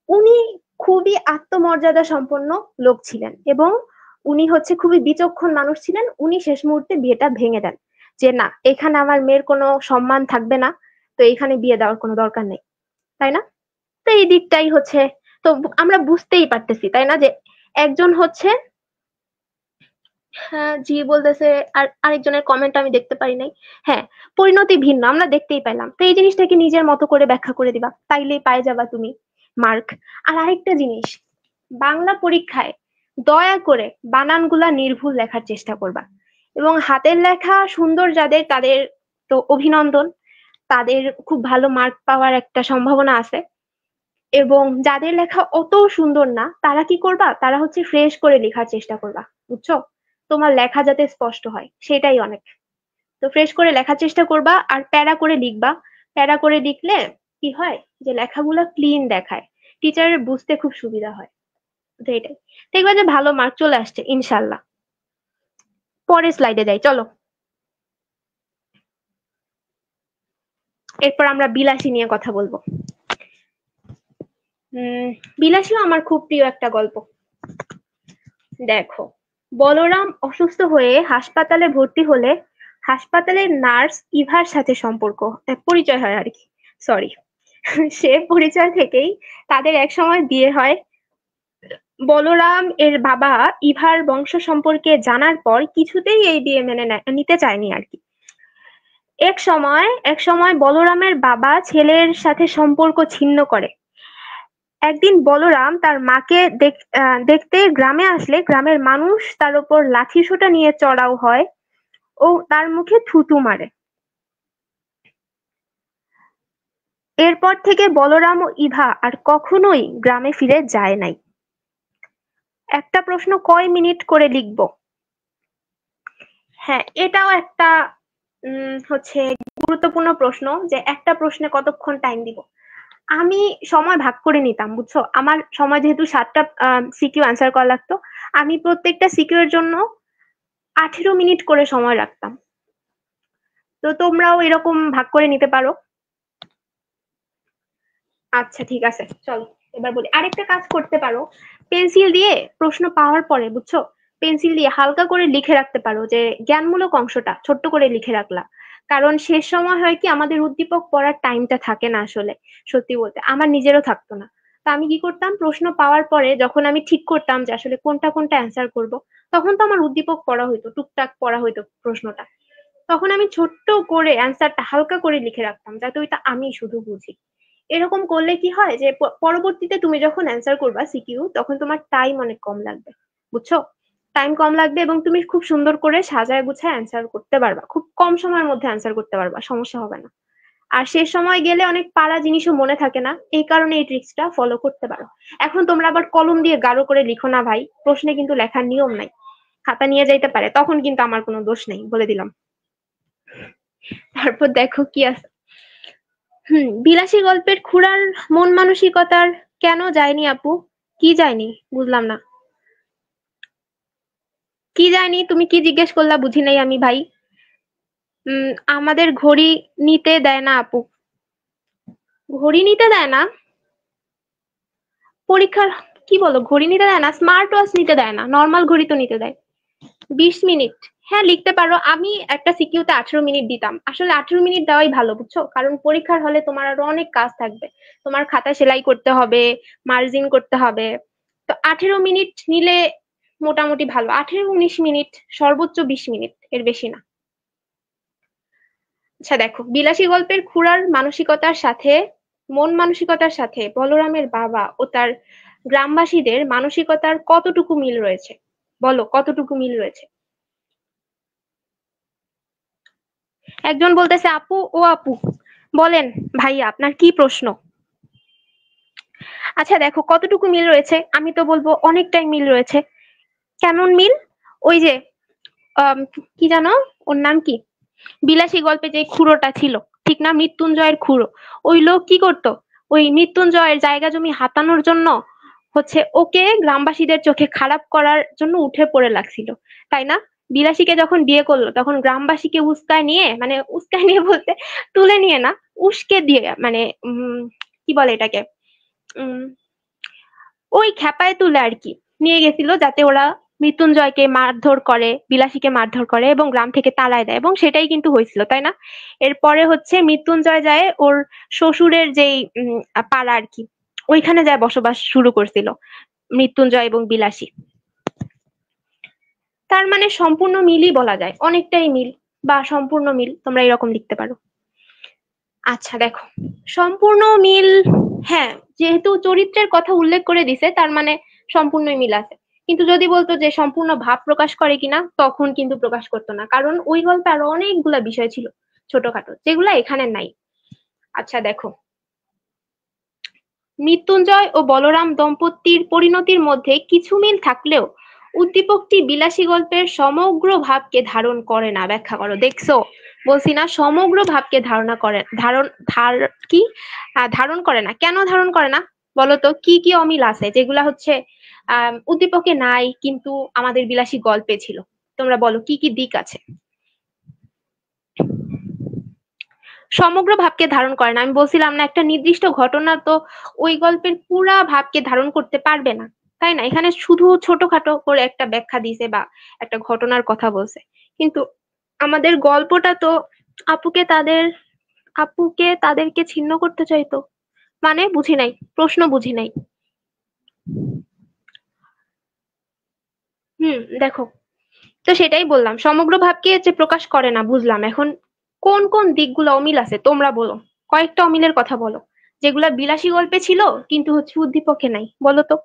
উনি খুবই আত্মমর্যাদা সম্পন্ন লোক ছিলেন, এবং উনি হচ্ছে খুবই বিচক্ষণ মানুষ ছিলেন। উনি শেষ মুহূর্তে বিয়েটা ভেঙে দেন, যে না এখানে আমার মেয়ের কোনো সম্মান থাকবে না, তো এখানে বিয়ে দেওয়ার কোনো দরকার নেই, তাই না? তো এই দিকটাই হচ্ছে, তো আমরা বুঝতেই পারতেছি তাই না, যে একজন হচ্ছে, হ্যাঁ জি বলতেছে। আর আরেকজনের কমেন্ট আমি দেখতে পারি নাই। হ্যাঁ, পরিণতি ভিন্ন আমরা দেখতেই পেলাম। তো এই জিনিসটাকে নিজের মতো করে ব্যাখ্যা করে দিবা, তাইলেই পাই যাবা তুমি মার্ক। আর আরেকটা জিনিস, বাংলা পরীক্ষায় দয়া করে বানানগুলা নির্ভুল লেখার চেষ্টা করবা, এবং হাতের লেখা সুন্দর যাদের, তাদের তো অভিনন্দন, তাদের খুব ভালো মার্ক পাওয়ার একটা সম্ভাবনা আছে। এবং যাদের লেখা অত সুন্দর না, তারা কি করবা? তারা হচ্ছে ফ্রেশ করে লেখার চেষ্টা করবা, বুঝছো? তোমার লেখা যাতে স্পষ্ট হয় সেটাই অনেক। তো ফ্রেশ করে লেখার চেষ্টা করবা, আর প্যারা করে লিখবা। প্যারা করে লিখলে কি হয়, যে লেখাগুলো ক্লিন দেখায়, টিচারের বুঝতে খুব সুবিধা হয়। তো এটাই, দেখবা যে ভালো মার্ক চলে আসছে ইনশাল্লাহ। পরের স্লাইডে যাই চলো। এরপর আমরা বিলাসী নিয়ে কথা বলবো। বিলাসীও আমার খুব প্রিয় একটা গল্প। দেখো, বলরাম অসুস্থ হয়ে হাসপাতালে ভর্তি হলে হাসপাতালের নার্স ইভার সাথে পরিচয় হয় আর কি, সরি। সে পরিচয় থেকেই তাদের একসময় বিয়ে হয়। বলরাম এর বাবা ইভার বংশ সম্পর্কে জানার পর কিছুতেই এই বিয়ে মেনে নিতে চায়নি আর কি। এক সময় বলরামের বাবা ছেলের সাথে সম্পর্ক ছিন্ন করে। একদিন বলরাম তার মাকে দেখতে গ্রামে আসলে গ্রামের মানুষ তার উপর লাঠিসোঁটা নিয়ে চড়াও হয় ও তার মুখে থুতু মারে। এরপর থেকে বলরাম ও ইভা আর কখনোই গ্রামে ফিরে যায় নাই। একটা প্রশ্ন কয় মিনিট করে লিখবো? হ্যাঁ, এটাও একটা হচ্ছে গুরুত্বপূর্ণ প্রশ্ন, যে একটা প্রশ্নে কতক্ষণ টাইম দিব। আমি সময় ভাগ করে নিতাম, বুঝছো? আমার সময় যেহেতু 7টা সিকিউ অ্যান্সার করা লাগতো, আমি প্রত্যেকটা সিকিউ এর জন্য 18 মিনিট করে সময় রাখতাম। তো তোমরাও এরকম ভাগ করে নিতে পারো। আচ্ছা ঠিক আছে, চলো এবার বলি। আরেকটা কাজ করতে পারো, পেন্সিল দিয়ে প্রশ্ন পাওয়ার পরে, বুঝছো, পেন্সিল দিয়ে হালকা করে লিখে রাখতে পারো, যে জ্ঞানমূলক অংশটা ছোট্ট করে লিখে রাখলা। কারণ শেষ সময় হয় কি, আমাদের উদ্দীপক পড়ার টাইমটা থাকে না আসলে। সত্যি বলতে আমার নিজেরও থাকতো না। তা আমি কি করতাম, প্রশ্ন পাওয়ার পরে যখন আমি ঠিক করতাম যে আসলে কোনটা কোনটা অ্যান্সার করব, তখন তো আমার উদ্দীপক পড়া হইতো, টুকটাক পড়া হইতো প্রশ্নটা। তখন আমি ছোট্ট করে অ্যান্সারটা হালকা করে লিখে রাখতাম, যাতে ওইটা আমি শুধু বুঝি। এরকম করলে কি হয়, যে পরবর্তীতে তুমি যখন অ্যান্সার করবা সিকিউ, তখন তোমার টাইম অনেক কম লাগবে, বুঝছো? টাইম কম লাগবে এবং তুমি খুব সুন্দর করে সাজায় গুছায় অ্যান্সার করতে পারবা, খুব কম সময়ের মধ্যে অ্যান্সার করতে পারবা, সমস্যা হবে না। আর শেষ সময় গেলে অনেক পারা জিনিসও মনে থাকে না, এই কারণে এই ট্রিক্সটা ফলো করতে পারো। এখন তোমরা আবার কলম দিয়ে গাঢ় করে লিখো না ভাই, প্রশ্নে কিন্তু লেখার নিয়ম নাই। খাতা নিয়ে যাইতে পারে, তখন কিন্তু আমার কোনো দোষ নেই, বলে দিলাম। তারপর দেখো কি আছে। বিলাসী গল্পের খুড়ার মন মানসিকতার কেন যায়নি আপু? কি যায়নি? বুঝলাম না। কি যায়নি? তুমি কি জিজ্ঞেস করলা? বুঝি নাই আমি ভাই। আমাদের ঘড়ি নিতে দেয় না আপু। ঘড়ি নিতে দেয় না? পরীক্ষার কি বলো, ঘড়ি নিতে দেয় না, স্মার্ট ওয়াচ নিতে দেয় না, নর্মাল ঘড়ি তো নিতে দেয়। 20 মিনিট, হ্যাঁ লিখতে পারো। আমি একটা সিকিউতে 18 মিনিট দিতাম, আসলে 18 মিনিট দেওয়াই ভালো বুঝছো, কারণ পরীক্ষার হলে তোমার আরো অনেক কাজ থাকবে, তোমার খাতা সেলাই করতে হবে, মার্জিন করতে হবে। তো 18 মিনিট নিলে মোটামুটি ভালো, 18-19 মিনিট, সর্বোচ্চ 20 মিনিট, এর বেশি না। আচ্ছা দেখো, বিলাসী গল্পের খুড়ার মানসিকতার সাথে, মন মানসিকতার সাথে বলরামের বাবা ও তার গ্রামবাসীদের মানসিকতার কতটুকু মিল রয়েছে, বলো কতটুকু মিল রয়েছে। একজন বলতেছে আপু, ও আপু বলেন ভাইয়া আপনার কি প্রশ্ন। আচ্ছা দেখো কতটুকু মিল রয়েছে, আমি তো বলবো অনেকটাই মিল রয়েছে। কেমন মিল? ওই যে আম, কি জানো, ওর নাম কি, বিলাসী গল্পে যে খুড়োটা ছিল, ঠিক না, মৃত্যুঞ্জয়ের খুড়ো, ওই লোক কি করতো, ওই মৃত্যুঞ্জয়ের জায়গা জমি হাতানোর জন্য হচ্ছে ওকে গ্রামবাসীদের চোখে খারাপ করার জন্য উঠে পড়ে লাগছিল, তাই না? বিলাসীকে যখন বিয়ে করলো তখন গ্রামবাসীকে উস্কায় নিয়ে, মানে উস্কায় নিয়ে বলতে তুলে নিয়ে না, উস্কে দিয়ে, মানে কি বলে এটাকে, উম ওই খেপায় তুলে আর কি নিয়ে গেছিল, যাতে ওরা মৃত্যুঞ্জয়কে মারধর করে, বিলাসীকে মারধর করে এবং গ্রাম থেকে তাড়ায় দেয়, এবং সেটাই কিন্তু হয়েছিল, তাই না? এরপরে হচ্ছে মৃত্যুঞ্জয় যায় ওর শ্বশুরের যেই পাড়া আর কি, ওইখানে যায় বসবাস শুরু করছিল মৃত্যুঞ্জয় এবং বিলাসী। তার মানে সম্পূর্ণ মিলই বলা যায়, অনেকটাই মিল, বা সম্পূর্ণ মিল তোমরা এরকম লিখতে পারো। আচ্ছা দেখো, সম্পূর্ণ মিল, হ্যাঁ, যেহেতু চরিত্রের কথা উল্লেখ করে দিছে তার মানে সম্পূর্ণই মিল আছে। কিন্তু যদি বলতো যে সম্পূর্ণ ভাব প্রকাশ করে কিনা, তখন কিন্তু প্রকাশ করতো না, কারণ ওই গল্পে আরো অনেকগুলা বিষয় ছিল ছোটখাটো, যেগুলা এখানে নাই। আচ্ছা দেখো, মৃত্যুঞ্জয় ও বলরাম দম্পতির পরিণতির মধ্যে কিছু মিল থাকলেও উদ্দীপকটি বিলাসী গল্পের সমগ্র ভাবকে ধারণ করে না। ব্যাখ্যা করো। দেখছো, বলছি না, সমগ্র ভাবকে ধারণা করে, কি ধারণ করে না। কেন ধারণ করে না বলতো, কি কি অমিল আছে যেগুলা হচ্ছে উদ্দীপকে নাই কিন্তু আমাদের বিলাসী গল্পে ছিল? তোমরা বলো কি কি দিক আছে। সমগ্র ভাবকে ধারণ করে না, আমি বলছিলাম না, একটা নির্দিষ্ট ঘটনা তো ওই গল্পের পুরা ভাবকে ধারণ করতে পারবে না, তাই না? এখানে শুধু ছোটখাটো করে একটা ব্যাখ্যা দিছে বা একটা ঘটনার কথা বলছে, কিন্তু আমাদের গল্পটা তো আপুকে তাদের আপুকে তাদেরকে ছিন্ন করতে চাইতো, মানে বুঝি নাই, প্রশ্ন বুঝি নাই। দেখো, তো সেটাই বললাম, সমগ্র ভাবকে যে প্রকাশ করে না, বুঝলাম। এখন কোন কোন দিকগুলো অমিল আছে তোমরা বলো, কয়েকটা অমিলের কথা বলো, যেগুলা বিলাসী গল্পে ছিল কিন্তু হচ্ছে উদ্দীপকে নাই, বলো তো।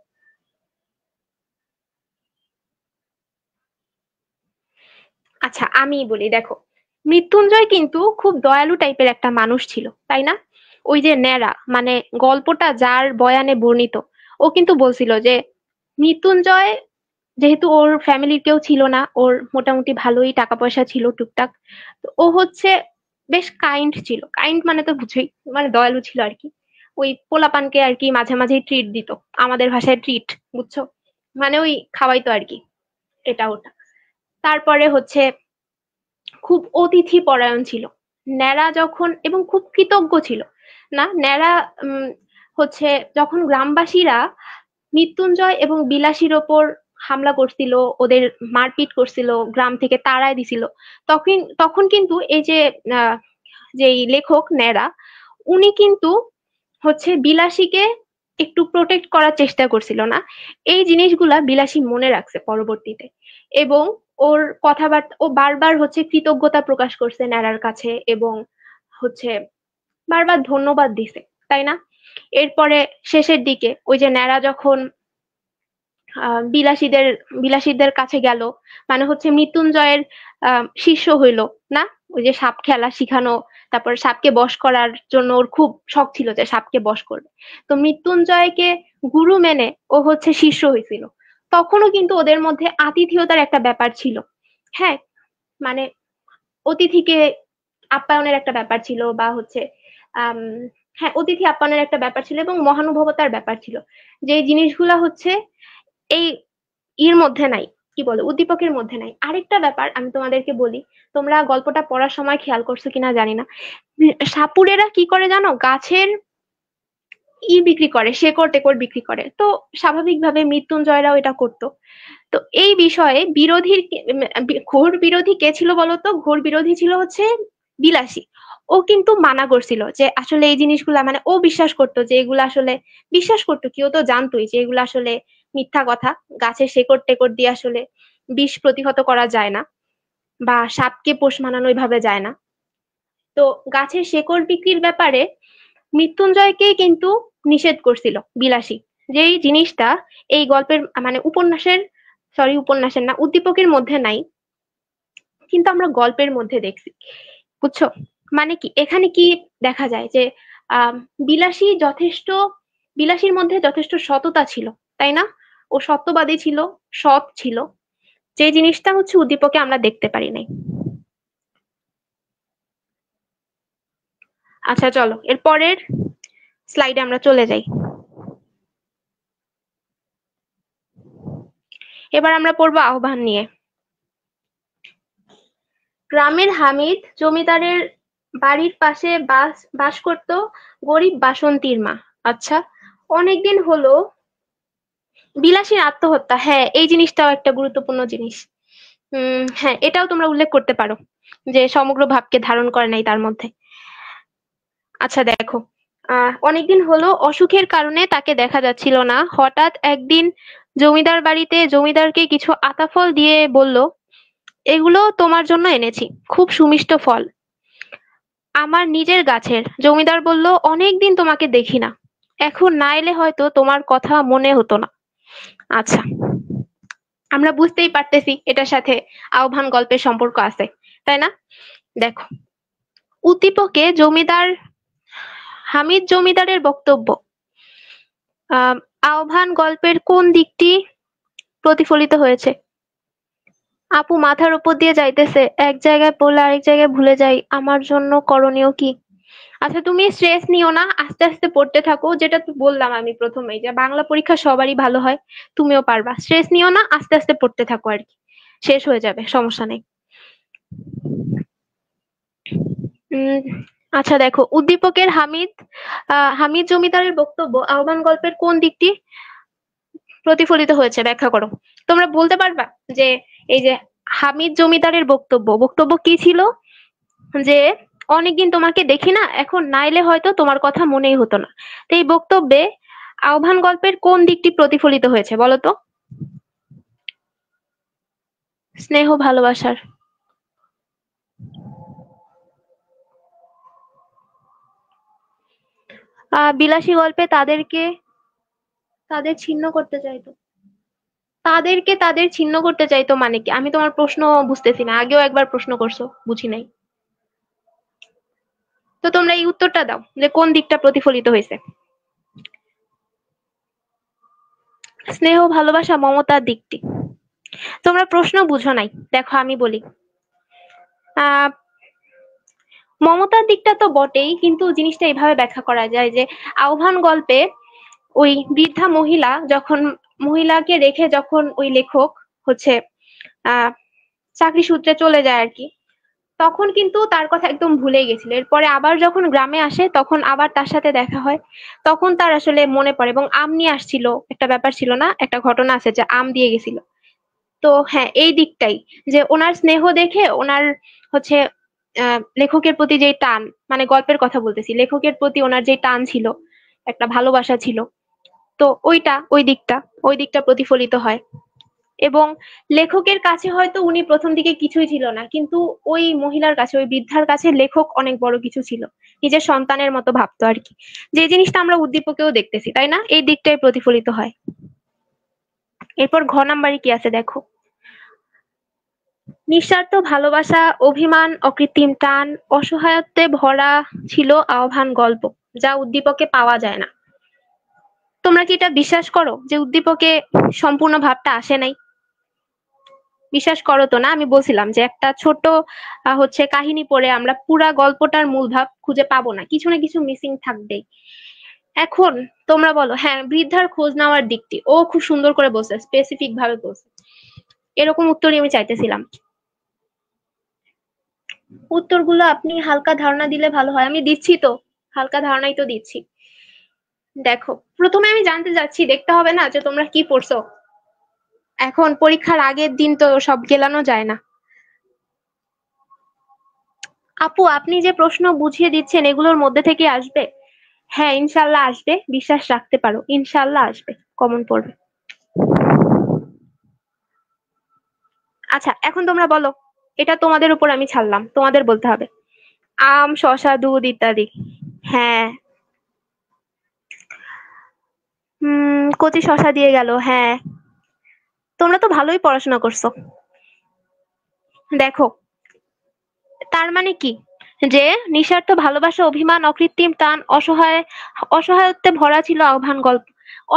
আচ্ছা আমি বলি, দেখো, মৃত্যুঞ্জয় কিন্তু খুব দয়ালু টাইপের একটা মানুষ ছিল, তাই না? ওই যে ন্যাড়া, মানে গল্পটা যার বয়ানে বর্ণিত, ও কিন্তু বলছিল যে মৃত্যুঞ্জয়, যেহেতু ওর ফ্যামিলির কেউ ছিল না, ওর মোটামুটি ভালোই টাকা পয়সা ছিল টুকটাক, তো ও হচ্ছে বেশ কাইন্ড ছিল, কাইন্ড মানে তো বুঝোই, মানে দয়ালু ছিল আর কি। ওই পোলাপানকে আর কি মাঝে মাঝে ট্রিট দিত, আমাদের ভাষায় ট্রিট, বুঝছো, মানে ওই খাওয়াইতো আর কি, এটা ওটা। তারপরে হচ্ছে খুব অতিথি পরায়ণ ছিল ন্যাড়া, যখন এবং খুব কৃতজ্ঞ ছিল না ন্যাড়া। উম, হচ্ছে যখন গ্রামবাসীরা মৃত্যুঞ্জয় এবং বিলাসীর ওপর হামলা করছিল, ওদের মারপিট করছিল, গ্রাম থেকে তাড়ায় দিছিল, তখন তখন কিন্তু এই যে যেই লেখক ন্যাড়া, উনি কিন্তু হচ্ছে বিলাসীকে একটু প্রোটেক্ট করার চেষ্টা করছিল না। এই জিনিসগুলা বিলাসী মনে রাখছে পরবর্তীতে, এবং ওর কথাবার্তা, ও বারবার হচ্ছে কৃতজ্ঞতা প্রকাশ করছে ন্যাড়ার কাছে, এবং হচ্ছে বারবার ধন্যবাদ দিছে, তাই না? এরপরে শেষের দিকে ওই যে ন্যাড়া যখন বিলাসীদের বিলাসীদের কাছে গেল, মানে হচ্ছে মৃত্যুঞ্জয়ের শিষ্য হইল না, ওই যে সাপ খেলা শিখানো, তারপর সাপকে বশ করার জন্য ওর খুব শখ ছিল যে সাপকে বশ করবে, তো মৃত্যুঞ্জয়কে গুরু মেনে ও হচ্ছে শিষ্য হয়েছিল। তখনও কিন্তু ওদের মধ্যে আতিথেয়তার একটা ব্যাপার ছিল, হ্যাঁ, মানে অতিথিকে আপ্যায়নের একটা ব্যাপার ছিল, বা হচ্ছে আম, হ্যাঁ, অতিথি আপ্যায়নের একটা ব্যাপার ছিল এবং মহানুভবতার ব্যাপার ছিল, যে জিনিসগুলা হচ্ছে এই এর মধ্যে নাই, কি বলে, উদ্দীপকের মধ্যে নাই। আরেকটা ব্যাপার আমি তোমাদেরকে বলি, তোমরা গল্পটা পড়ার সময় খেয়াল করছো কিনা জানি না, সাপুড়েরা কি করে জানো, গাছের বিক্রি করে, শেকড় টেকড় বিক্রি করে। তো স্বাভাবিকভাবে মৃত্যুঞ্জয়রাও এটা করতো। তো এই বিষয়ে ঘোর বিরোধী কে ছিল বলতো? ঘোর বিরোধী ছিল হচ্ছে বিলাসী। ও কিন্তু মানা করছিল যে আসলে এই জিনিসগুলা, মানে ও বিশ্বাস করতো যে এগুলা আসলে, বিশ্বাস করতো কি, ও তো জানতোই যে এগুলো আসলে মিথ্যা কথা। গাছের শেকড় টেকড় দিয়ে আসলে বিষ প্রতিহত করা যায় না, বা সাপকে পোষ মানানো ভাবে যায় না। তো গাছের শেকড় বিক্রির ব্যাপারে মৃত্যুঞ্জয়কে কিন্তু নিষেধ করছিল বিলাসী, যেই জিনিসটা এই গল্পের মানে উপন্যাসের, সরি উপন্যাসের না, উদ্দীপকের মধ্যে নাই, কিন্তু আমরা গল্পের মধ্যে দেখছি। বুঝছো? মানে কি এখানে কি দেখা যায় যে আহ বিলাসী যথেষ্ট, বিলাসীর মধ্যে যথেষ্ট সততা ছিল, তাই না? ও সত্যবাদী ছিল, সৎ ছিল, যে জিনিসটা হচ্ছে উদ্দীপকে আমরা দেখতে পারি নাই। আচ্ছা চলো এর পরের স্লাইডে আমরা চলে যাই। এবার আমরা পড়বো আহ্বান নিয়ে। গ্রামের হামিদ জমিদারের বাড়ির পাশে বাস করত গরিব বাসন্তীর মা। আচ্ছা, অনেকদিন হলো বিলাসীর আত্মহত্যা, হ্যাঁ এই জিনিসটাও একটা গুরুত্বপূর্ণ জিনিস। হ্যাঁ এটাও তোমরা উল্লেখ করতে পারো যে সমগ্র ভাবকে ধারণ করে নাই তার মধ্যে। আচ্ছা দেখো, অনেকদিন হলো অসুখের কারণে তাকে দেখা যাচ্ছিল না। হঠাৎ একদিন জমিদার বাড়িতে জমিদারকে কিছু আতাফল দিয়ে বলল, এগুলো তোমার জন্য এনেছি, খুব সুমিষ্ট ফল, আমার নিজের গাছের। জমিদার বলল, অনেকদিন তোমাকে দেখি না, এখন না এলে হয়তো তোমার কথা মনে হতো না। আচ্ছা, আমরা বুঝতেই পারতেছি এটার সাথে আহ্বান গল্পের সম্পর্ক আছে, তাই না? দেখো, উদ্দীপকে হামিদ জমিদারের বক্তব্য, আহ আহ্বান গল্পের কোন দিকটি প্রতিফলিত হয়েছে? আপু মাথার উপর দিয়ে যাইতেছে, এক জায়গায় পড়লে আরেক জায়গায় ভুলে যাই, আমার জন্য করণীয় কি? আচ্ছা তুমি স্ট্রেস নিও না, আস্তে আস্তে পড়তে থাকো, যেটা তো বললাম আমি প্রথমেই যে বাংলা পরীক্ষা সবারই ভালো হয়, তুমিও পারবা, স্ট্রেস নিও না, আস্তে আস্তে পড়তে থাকো আর কি, শেষ হয়ে যাবে, সমস্যা নেই। উম আচ্ছা দেখো, উদ্দীপকের হামিদ জমিদারের বক্তব্য আহ্বান গল্পের কোন দিকটি প্রতিফলিত হয়েছে ব্যাখ্যা করো। তোমরা বলতে পারবা যে এই যে হামিদ জমিদারের বক্তব্য কি ছিল? যে অনেকদিন তোমাকে দেখি না, এখন না এলে হয়তো তোমার কথা মনেই হতো না। তো এই বক্তব্যে আহ্বান গল্পের কোন দিকটি প্রতিফলিত হয়েছে বলো তো? স্নেহ ভালোবাসার। বিলাসী গল্পে তাদের ছিন্ন করতে চাইতো, তাদের ছিন্ন করতে চাইতো মানে কি? আমি তোমার প্রশ্ন বুঝতেছি না, আগেও একবার প্রশ্ন করছো, বুঝি নাই। তো তোমরা এই উত্তরটা দাও যে কোন দিকটা প্রতিফলিত হয়েছে। স্নেহ ভালোবাসা মমতার দিকটি। তোমরা প্রশ্ন বুঝো নাই, দেখো আমি বলি। আহ মমতার দিকটা তো বটেই, কিন্তু জিনিসটা এইভাবে ব্যাখ্যা করা যায় যে আহ্বান গল্পে ওই বৃদ্ধা মহিলাকে রেখে যখন ওই লেখক হচ্ছে আহ চাকরি সূত্রে চলে যায় আর কি, তখন কিন্তু তার কথা একদম ভুলেই গেছিল। এরপরে আবার যখন গ্রামে আসে তখন আবার তার সাথে দেখা হয়, তখন তার আসলে মনে পড়ে, এবং আম নিয়ে আসছিল, একটা ব্যাপার ছিল না, একটা ঘটনা আছে যে আম দিয়ে গেছিল। তো হ্যাঁ এই দিকটাই, যে ওনার স্নেহ দেখে ওনার হচ্ছে লেখকের প্রতি যে টান, মানে গল্পের কথা বলতেছি, লেখকের প্রতি ওনার যে টান ছিল, একটা ভালোবাসা ছিল, তো ওই দিকটা প্রতিফলিত হয়। এবং লেখকের কাছে হয়তো উনি প্রথম দিকে কিছুই ছিল না, কিন্তু ওই মহিলার কাছে, ওই বৃদ্ধার কাছে লেখক অনেক বড় কিছু ছিল, নিজের সন্তানের মতো ভাবতো আর কি, যে জিনিসটা আমরা উদ্দীপকেও দেখতেছি, তাই না? এই দিকটাই প্রতিফলিত হয়। এরপর ঘ নাম্বারে কি আছে দেখো, নিঃস্বার্থ ভালোবাসা, অভিমান, অকৃত্রিম টান, অসহায়ত্বে ভরা ছিল আহ্বান গল্প, যা উদ্দীপকে পাওয়া যায় না। তোমরা কি এটা বিশ্বাস করো যে উদ্দীপকে সম্পূর্ণ ভাবটা আসে নাই? বিশ্বাস করো তো না? আমি বলছিলাম যে একটা ছোট হচ্ছে কাহিনী পড়ে আমরা পুরা গল্পটার মূল ভাব খুঁজে পাবো না, কিছু না কিছু মিসিং থাকবেই। এখন তোমরা বলো, হ্যাঁ বৃদ্ধার খোঁজ নেওয়ার দিকটি ও খুব সুন্দর করে বলছে, স্পেসিফিক ভাবে বলছে, এরকম উত্তরই আমি চাইতেছিলাম। উত্তরগুলো আপনি হালকা ধারণা দিলে ভালো হয়। আমি দিচ্ছি তো, হালকা ধারণাই তো দিচ্ছি। দেখো, প্রথমে আমি জানতে চাচ্ছি, দেখতে হবে না যে তোমরা কি পড়ছো? এখন পরীক্ষার আগের দিন তো সব গেলানো যায় না। আপু, আপনি যে প্রশ্ন বুঝিয়ে দিচ্ছেন এগুলোর মধ্যে থেকে আসবে? হ্যাঁ, ইনশাল্লাহ আসবে, বিশ্বাস রাখতে পারো, ইনশাল্লাহ আসবে, কমন পড়বে। আচ্ছা, এখন তোমরা বলো, এটা তোমাদের উপর আমি ছাড়লাম, তোমাদের বলতে হবে। আম, শসা, দুধ ইত্যাদি। হ্যাঁ। কচি শসা দিয়ে গেল, হ্যাঁ। তোমরা তো ভালোই পড়াশোনা করছো। দেখো, তার মানে কি, যে নিঃস্বার্থ ভালোবাসা, অভিমান, অকৃত্রিম টান, অসহায়ত্বে ভরা ছিল আহ্বান গল্প।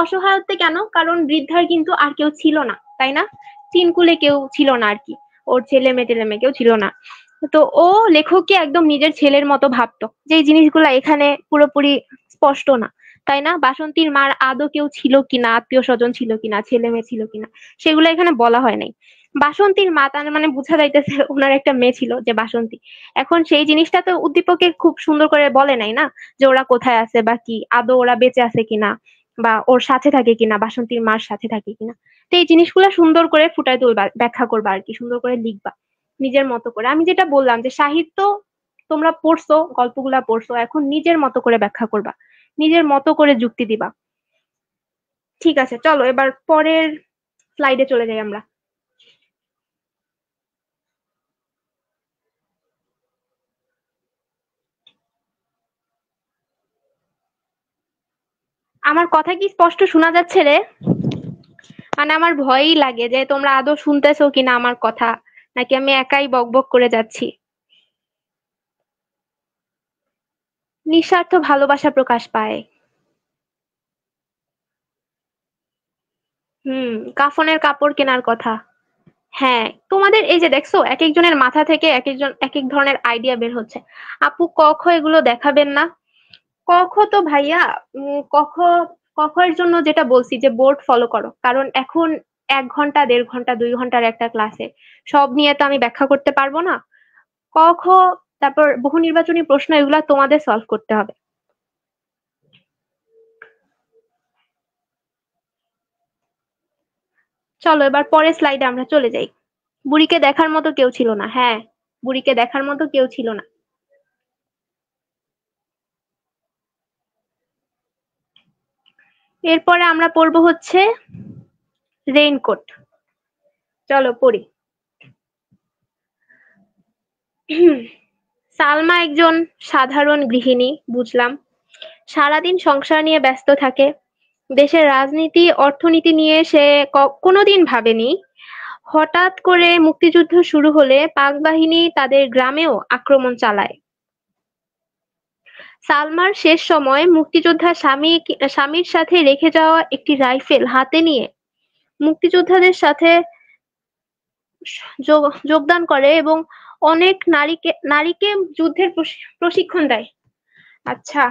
অসহায়ত্বে কেন? কারণ বৃদ্ধার কিন্তু আর কেউ ছিল না, তাই না? তিনকুলে কেউ ছিল না আর কি, ওর ছেলে মেয়ে টেলে মেয়ে কেউ ছিল না। তো ও লেখককে একদম নিজের ছেলের মতো ভাবতো, যে জিনিসগুলা এখানে পুরোপুরি স্পষ্ট না, তাই না? বাসন্তীর মার আদৌ কেউ ছিল কিনা, আত্মীয় স্বজন ছিল কিনা, ছেলে মেয়ে ছিল কিনা, সেগুলো এখানে বলা হয় নাই। বাসন্তীর মা, তার মানে বোঝা যাইতেছে ওনার একটা মেয়ে ছিল যে বাসন্তী। এখন সেই জিনিসটা তো উদ্দীপকে খুব সুন্দর করে বলে নাই না, যে ওরা কোথায় আছে বা কি, আদৌ ওরা বেঁচে আছে কিনা, বা ওর সাথে থাকে কিনা, বাসন্তীর মার সাথে থাকে কিনা। তো এই জিনিসগুলো সুন্দর করে ফুটায় তুলবা, ব্যাখ্যা করবা আর কি, সুন্দর করে লিখবা নিজের মতো করে। আমি যেটা বললাম যে সাহিত্য তোমরা পড়ছো, গল্পগুলা পড়ছো, এখন নিজের মতো করে ব্যাখ্যা করবা, নিজের মতো করে যুক্তি দিবা। ঠিক আছে, চলো এবার পরের স্লাইডে চলে যাই আমরা। আমার কথা কি স্পষ্ট শোনা যাচ্ছে রে? মানে আমার ভয়ই লাগে যে তোমরা আদৌ শুনতেছো কিনা আমার কথা, নাকি আমি একাই বকবক করে যাচ্ছি। নিঃস্বার্থ ভালোবাসা প্রকাশ পায়। কাফনের কাপড় কেনার কথা। হ্যাঁ, তোমাদের এই যে দেখছো, এক একজনের মাথা থেকে এক একজন এক এক ধরনের আইডিয়া বের হচ্ছে। আপু, ক খ এগুলো দেখাবেন না? ক খ তো ভাইয়া, ক খ, ক খ এর জন্য যেটা বলছি যে বোর্ড ফলো করো, কারণ এখন 1 ঘন্টা 1.5 ঘন্টা 2 ঘন্টার একটা ক্লাসে সব নিয়ে তো আমি ব্যাখ্যা করতে পারবো না। ক খ, তারপর বহু নির্বাচনী প্রশ্ন, এগুলা তোমাদের সলভ করতে হবে। চলো এবার পরের স্লাইডে আমরা চলে যাই। বুড়িকে দেখার মতো কেউ ছিল না, হ্যাঁ, বুড়িকে দেখার মতো কেউ ছিল না। এরপরে আমরা পড়বো হচ্ছে রেইনকোট। চলো পড়ি। সালমা একজন সাধারণ গৃহিণী, বুঝলাম। সারাদিন সংসার নিয়ে ব্যস্ত থাকে। দেশের রাজনীতি অর্থনীতি নিয়ে সে কোনোদিন ভাবেনি। হঠাৎ করে মুক্তিযুদ্ধ শুরু হলে পাক বাহিনী তাদের গ্রামেও আক্রমণ চালায়। সালমার শেষ সময় মুক্তিযোদ্ধা স্বামীর সাথে রেখে যাওয়া একটি রাইফেল হাতে নিয়ে মুক্তিযোদ্ধাদের সাথে যোগদান করে এবং অনেক নারীকে যুদ্ধের প্রশিক্ষণ দেয়। আচ্ছা,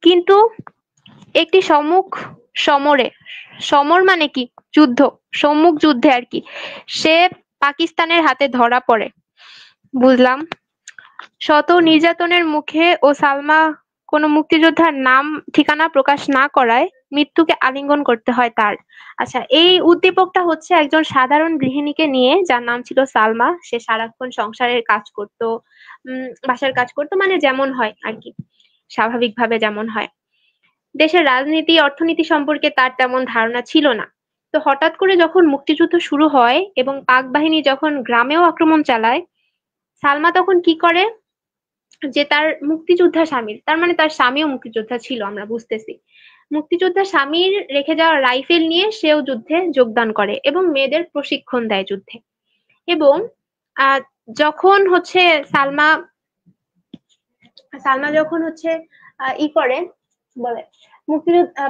কিন্তু একটি সমরে, সমর মানে কি, যুদ্ধ, সম্মুখ যুদ্ধে আর কি, সে পাকিস্তানের হাতে ধরা পড়ে। বুঝলাম। শত নির্যাতনের মুখে ও সালমা কোনো মুক্তিযোদ্ধার নাম ঠিকানা প্রকাশ না করায় মৃত্যুকে আলিঙ্গন করতে হয় তার। আচ্ছা, এই উদ্দীপকটা হচ্ছে একজন সাধারণ গৃহিণীকে নিয়ে, যার নাম ছিল সালমা। সে সারাক্ষণ সংসারের কাজ করত, বাসার কাজ করতো, মানে যেমন হয় আর কি, স্বাভাবিকভাবে যেমন হয়। দেশের রাজনীতি অর্থনীতি সম্পর্কে তার তেমন ধারণা ছিল না। তো হঠাৎ করে যখন মুক্তিযুদ্ধ শুরু হয় এবং পাক বাহিনী যখন গ্রামেও আক্রমণ চালায়, সালমা তখন কি করে, যে তার মুক্তিযোদ্ধা স্বামীর, তার মানে তার স্বামীও মুক্তিযোদ্ধা ছিল, আমরা বুঝতেছি, মুক্তিযোদ্ধা স্বামীর রেখে যাওয়া রাইফেল নিয়ে সেও যুদ্ধে যোগদান করে এবং মেয়েদের প্রশিক্ষণ দেয় যুদ্ধে। এবং আহ যখন হচ্ছে সালমা সালমা যখন হচ্ছে ই করে, বলে, মুক্তিযোদ্ধা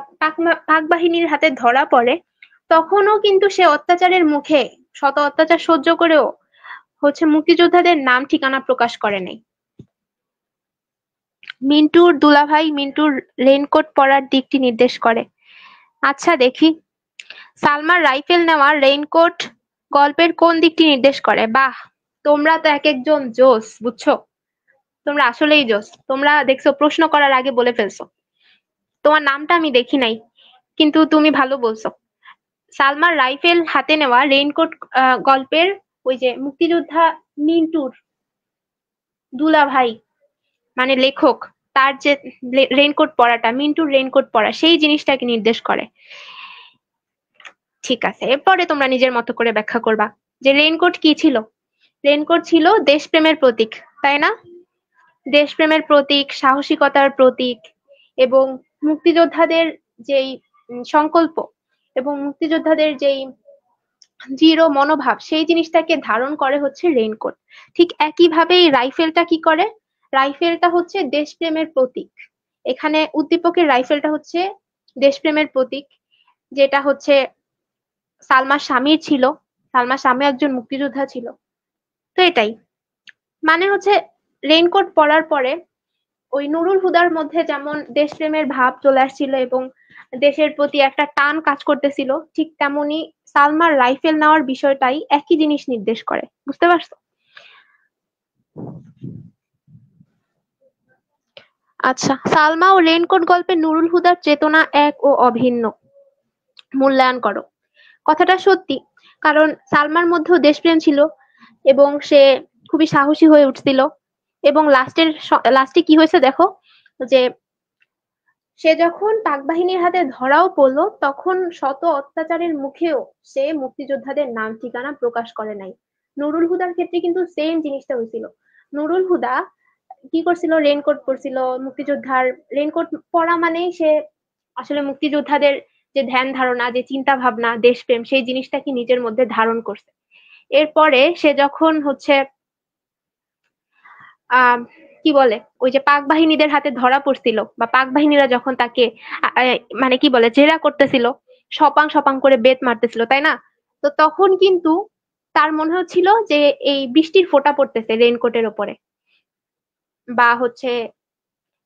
পাক বাহিনীর হাতে ধরা পড়ে, তখনও কিন্তু সে অত্যাচারের মুখে, শত অত্যাচার সহ্য করেও হচ্ছে মুক্তিযোদ্ধাদের নাম ঠিকানা প্রকাশ করে নাই। মিন্টুর দুলাভাই মিন্টুর রেইনকোট পরার দিকটি নির্দেশ করে। আচ্ছা দেখি, সালমার রাইফেল নেওয়া রেইনকোট গল্পের কোন দিকটি নির্দেশ করে? বাহ, তোমরা তো এক একজন জোস, বুঝছো। তোমরা আসলেই জোস, তোমরা দেখছো প্রশ্ন করার আগে বলে ফেলছো। তোমার নামটা আমি দেখি নাই, কিন্তু তুমি ভালো বলছো। সালমার রাইফেল হাতে নেওয়া রেইনকোট গল্পের ওই যে মুক্তিযোদ্ধা মিন্টুর দুলা ভাই, মানে লেখক, তার যে রেইনকোট পরাটা, মিন্টুর রেইনকোট পরা, সেই জিনিসটাকে নির্দেশ করে। ঠিক আছে, এরপরে তোমরা নিজের মতো করে ব্যাখ্যা করবা যে রেইনকোট কি ছিল। রেইনকোট ছিল দেশপ্রেমের প্রতীক, তাই না? দেশপ্রেমের প্রতীক, সাহসিকতার প্রতীক, এবং মুক্তিযোদ্ধাদের যেই সংকল্প এবং মুক্তিযোদ্ধাদের যেই দৃঢ় মনোভাব, সেই জিনিসটাকে ধারণ করে হচ্ছে রেইনকোট। ঠিক একইভাবে এই রাইফেলটা কি করে? রাইফেলটা হচ্ছে দেশপ্রেমের প্রতীক। এখানে উদ্দীপকের রাইফেলটা হচ্ছে দেশপ্রেমের প্রতীক, যেটা হচ্ছে সালমার স্বামীর ছিল। সালমার স্বামী একজন মুক্তিযোদ্ধা ছিল। তো এটাই মানে হচ্ছে, রেইনকোট পরার পরে ওই নুরুল হুদার মধ্যে যেমন দেশপ্রেমের ভাব চলে আসছিল এবং দেশের প্রতি একটা টান কাজ করতেছিল, ঠিক তেমনি সালমার রাইফেল নেওয়ার বিষয়টাই একই জিনিস নির্দেশ করে। বুঝতে পারছো? আচ্ছা, সালমা ও রেইনকোট গল্পে নুরুল হুদার চেতনা এক ও অভিন্ন মূল্যায়ন করো। কথাটা সত্যি, কারণ সালমার মধ্যেও দেশপ্রেম ছিল এবং সে খুবই সাহসী হয়ে উঠছিল। এবং লাস্টে কি হয়েছে দেখো, যে সে যখন পাক বাহিনীর হাতে ধরাও পড়লো, তখন শত অত্যাচারের মুখেও সে মুক্তিযোদ্ধাদের নাম ঠিকানা প্রকাশ করে নাই। নুরুল হুদার ক্ষেত্রে কিন্তু সেম জিনিসটা হয়েছিল। নুরুল হুদা কি করছিল? রেইনকোট পরছিল। মুক্তিযোদ্ধার রেইনকোট পরা মানেই সে আসলে মুক্তিযোদ্ধাদের যে ধ্যান ধারণা, যে চিন্তা ভাবনা, দেশপ্রেম, সেই জিনিসটাকে নিজের মধ্যে ধারণ করছে। এরপরে সে যখন হচ্ছে আহ কি বলে, ওই যে পাক বাহিনীদের হাতে ধরা পড়ছিল, বা পাক বাহিনীরা যখন তাকে মানে কি বলে, জেরা করতেছিল, সপাং সপাং করে বেত মারতেছিল, তাই না? তো তখন কিন্তু তার মনে হচ্ছিল যে এই বৃষ্টির ফোঁটা পড়তেছে রেইনকোটের ওপরে, বা হচ্ছে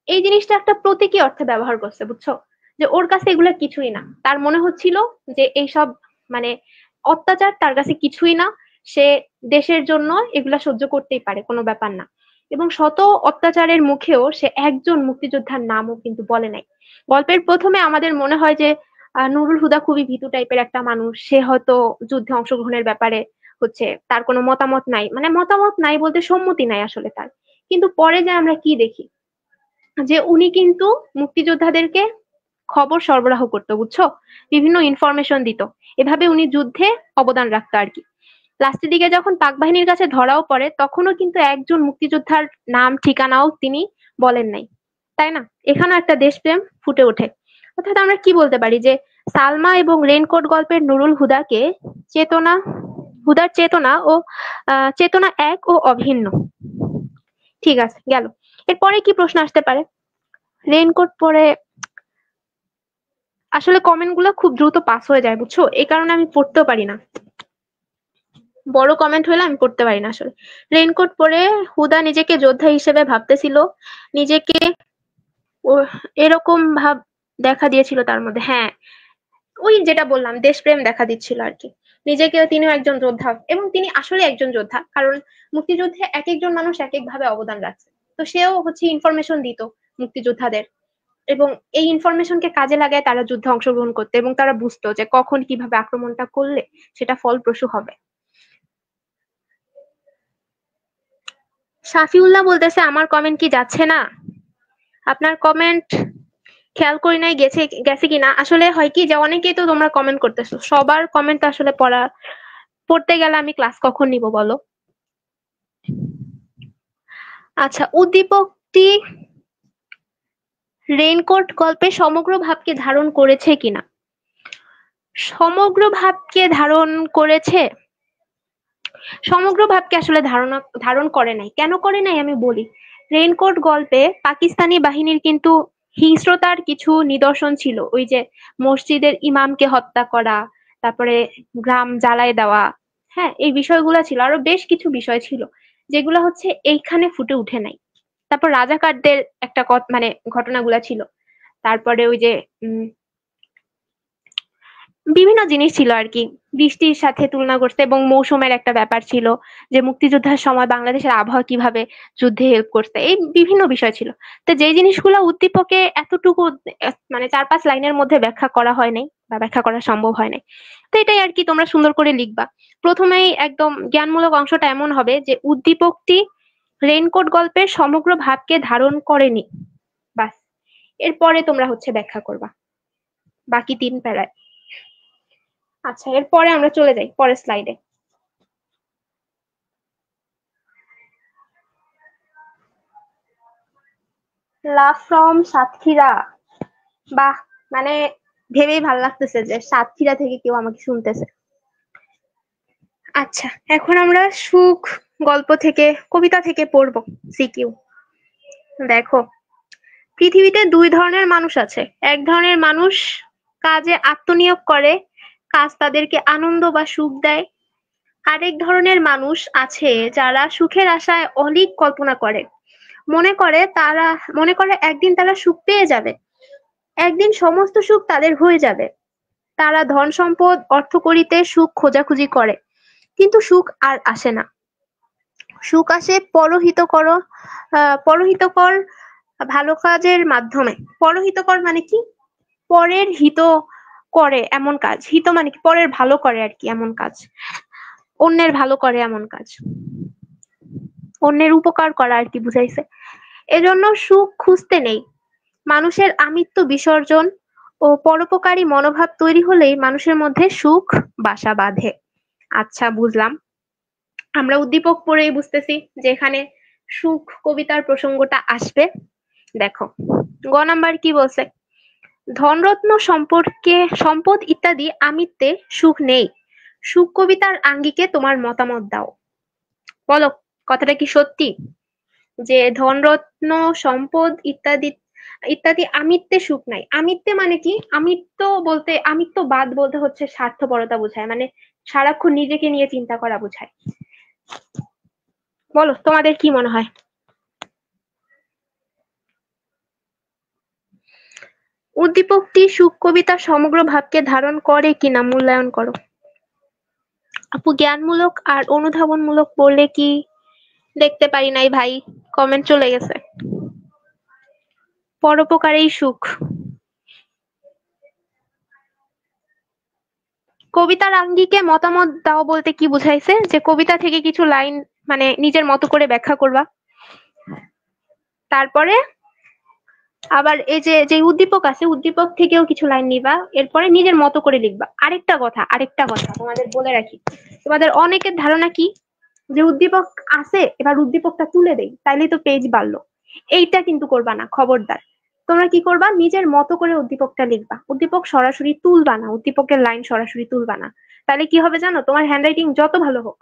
এই জিনিসটা একটা প্রতীকী অর্থে ব্যবহার করছে, বুঝছো? যে ওর কাছে এগুলো কিছুই না, তার মনে হচ্ছিল যে এইসব মানে অত্যাচার তার কাছে কিছুই না। সে দেশের জন্য এগুলা সহ্য করতেই পারে, কোনো ব্যাপার না। এবং শত অত্যাচারের মুখেও সে একজন মুক্তিযোদ্ধার নামও কিন্তু বলে নাই। গল্পের প্রথমে আমাদের মনে হয় যে নুরুল হুদা খুবই ভীতু টাইপের একটা মানুষ, সে হয়তো যুদ্ধে অংশগ্রহণের ব্যাপারে হচ্ছে তার কোনো মতামত নাই, মানে মতামত নাই বলতে সম্মতি নাই আসলে তার। কিন্তু পরে যে আমরা কি দেখি, যে উনি কিন্তু মুক্তিযোদ্ধাদেরকে খবর সরবরাহ করতো, বুঝছো? বিভিন্ন ইনফরমেশন দিত। এভাবে উনি যুদ্ধে অবদান রাখতো আর কি। লাস্টের দিকে যখন পাক বাহিনীর কাছে ধরাও পড়ে, তখনও কিন্তু একজন মুক্তিযোদ্ধার নাম ঠিকানাও তিনি বলেন নাই, তাই না? এখানেও একটা দেশপ্রেম ফুটে ওঠে। অর্থাৎ আমরা কি বলতে পারি, যে সালমা এবং রেইনকোট গল্পের নুরুল হুদাকে চেতনা হুদার চেতনা ও চেতনা এক ও অভিন্ন। ঠিক আছে, গেল। এরপরে কি প্রশ্ন আসতে পারে? রেইনকোট পরে আসলে কমেন্ট গুলো খুব দ্রুত পাস হয়ে যায়, বুঝছো? এই কারণে আমি পড়তেও পারি না। বড় কমেন্ট হলে আমি পড়তে পারি না আসলে। রেইনকোট পরে হুদা নিজেকে যোদ্ধা হিসেবে ভাবতেছিল, নিজেকে ও এরকম ভাব দেখা দিয়েছিল তার মধ্যে। হ্যাঁ, ওই যেটা বললাম, দেশপ্রেম দেখা দিচ্ছিল আর কি। নিজেকে তিনিও একজন যোদ্ধা, এবং তিনি আসলে একজন যোদ্ধা, কারণ মুক্তিযুদ্ধে এক একজন মানুষ এক এক ভাবে অবদান রাখছে। তো সেও হচ্ছে ইনফরমেশন দিত মুক্তিযোদ্ধাদের, এবং এই ইনফরমেশনকে কাজে লাগায় তারা যুদ্ধে অংশগ্রহণ করতে, এবং তারা বুঝতো যে কখন কিভাবে আক্রমণটা করলে সেটা ফলপ্রসূ হবে। শাফিউল্লাহ বলতেছে আমার কমেন্ট কি যাচ্ছে না? আপনার কমেন্ট খেয়াল করি নাই গেছে গেছে কিনা। আসলে হয় কি, যে অনেকেই তো তোমরা কমেন্ট করতেছো, সবার কমেন্ট আসলে পড়তে গেলে আমি ক্লাস কখন নিব বলো? আচ্ছা, উদ্দীপকটি রেইনকোট গল্পে সমগ্র ভাবকে ধারণ করেছে কিনা? সমগ্র ভাবকে ধারণ করেছে, সমগ্র ভাবকে আসলে ধারণ করে নাই। কেন করে নাই আমি বলি। রেইনকোট গল্পে পাকিস্তানি বাহিনীর কিন্তু হিংস্রতার কিছু নিদর্শন ছিল, ওই যে মসজিদের ইমামকে হত্যা করা, তারপরে গ্রাম জ্বালায় দেওয়া। হ্যাঁ, এই বিষয়গুলো ছিল, আরো বেশ কিছু বিষয় ছিল যেগুলো হচ্ছে এইখানে ফুটে উঠে নাই। তারপর রাজাকারদের একটা মানে ঘটনাগুলা ছিল। তারপরে ওই যে বিভিন্ন জিনিস ছিল আর কি, বৃষ্টির সাথে তুলনা করছে এবং মৌসুমের একটা ব্যাপার ছিল, যে মুক্তিযোদ্ধার সময় বাংলাদেশের আবহাওয়া কিভাবে যুদ্ধে হেল্প করছে, এই বিভিন্ন বিষয় ছিল। তো যেই জিনিসগুলো উদ্দীপকে এতটুকু মানে 4-5 লাইনের মধ্যে ব্যাখ্যা করা হয় নাই বা ব্যাখ্যা করা সম্ভব হয় নাই। তো এটাই আর কি, তোমরা সুন্দর করে লিখবা। প্রথমেই একদম জ্ঞানমূলক অংশটা এমন হবে যে উদ্দীপকটি রেইনকোট গল্পের সমগ্র ভাবকে ধারণ করেনি, বাস। এরপরে তোমরা হচ্ছে ব্যাখ্যা করবা বাকি 3 প্যারায়। আচ্ছা, এরপরে আমরা চলে যাই পরের স্লাইডে। লাভ ফ্রম সাতক্ষীরা, বাহ, মানে ভেবেই ভাল লাগতেছে যে সাতক্ষীরা থেকে কেউ আমাকে শুনতেছে। আচ্ছা, এখন আমরা সুখ গল্প থেকে, কবিতা থেকে পড়বো সিকিউ। দেখো, পৃথিবীতে 2 ধরনের মানুষ আছে। এক ধরনের মানুষ কাজে আত্মনিয়োগ করে, কাজ তাদেরকে আনন্দ বা সুখ দেয়। আরেক ধরনের মানুষ আছে যারা সুখের আশায় অলীক কল্পনা করে, মনে করে একদিন তারা সুখ পেয়ে যাবে, একদিন সমস্ত সুখ তাদের হয়ে যাবে। তারা ধন সম্পদ অর্থকড়িতে সুখ খোঁজাখুঁজি করে, কিন্তু সুখ আর আসে না। সুখ আসে পরহিতকর ভালো কাজের মাধ্যমে। পরহিতকর মানে কি? পরের হিত করে এমন কাজ। হিত মানে কি? পরের ভালো করে আর কি, এমন কাজ। অন্যের ভালো করে এমন কাজ, অন্যের উপকার করা আর কি বুঝাইছে। এজন্য সুখ খুঁজতে নেই। মানুষের আমিত্ব বিসর্জন ও পরোপকারী মনোভাব তৈরি হলেই মানুষের মধ্যে সুখ বাসা বাঁধে। আচ্ছা, বুঝলাম। আমরা উদ্দীপক পড়েই বুঝতেছি যে এখানে সুখ কবিতার প্রসঙ্গটা আসবে। দেখো, গ নাম্বার কি বলছে? ধনরত্ন সম্পদ ইত্যাদি আমিত্বে সুখ নেই। সুখ কবিতার আঙ্গিকে তোমার মতামত দাও। বলো, কথাটা কি সত্যি যে ধনরত্ন সম্পদ ইত্যাদি ইত্যাদি আমিত্বে সুখ নাই? আমিত্বে মানে কি? আমিত্ববাদ বলতে হচ্ছে স্বার্থপরতা বোঝায়, মানে সারাক্ষণ নিজেকে নিয়ে চিন্তা করা বোঝায়। বলো, তোমাদের কি মনে হয়? উদ্দীপকটি সুখ কবিতার সমগ্র ভাবকে ধারণ করে কিনা মূল্যায়ন করো। আপু, জ্ঞানমূলক আর অনুধাবনমূলক পড়লে কি? দেখতে পারি নাই ভাই, কমেন্ট চলে গেছে। পরোপকারেই সুখ। কবিতার আঙ্গিকে মতামত দাও বলতে কি বুঝাইছে? যে কবিতা থেকে কিছু লাইন মানে নিজের মতো করে ব্যাখ্যা করবা, তারপরে আবার এই যে যে উদ্দীপক আছে, উদ্দীপক থেকেও কিছু লাইন নিবা, এরপরে নিজের মতো করে লিখবা। আরেকটা কথা তোমাদের বলে রাখি, তোমাদের অনেকের ধারণা কি যে উদ্দীপক আছে, এবার উদ্দীপকটা তুলে দেই তাইলেই তো পেজ বাড়লো। এইটা কিন্তু করবা না, খবরদার। তোমরা কি করবা? নিজের মতো করে উদ্দীপকটা লিখবা। উদ্দীপক সরাসরি তুলবা না, উদ্দীপকের লাইন সরাসরি তুলবা না। তাহলে কি হবে জানো? তোমার হ্যান্ডরাইটিং যত ভালো হোক,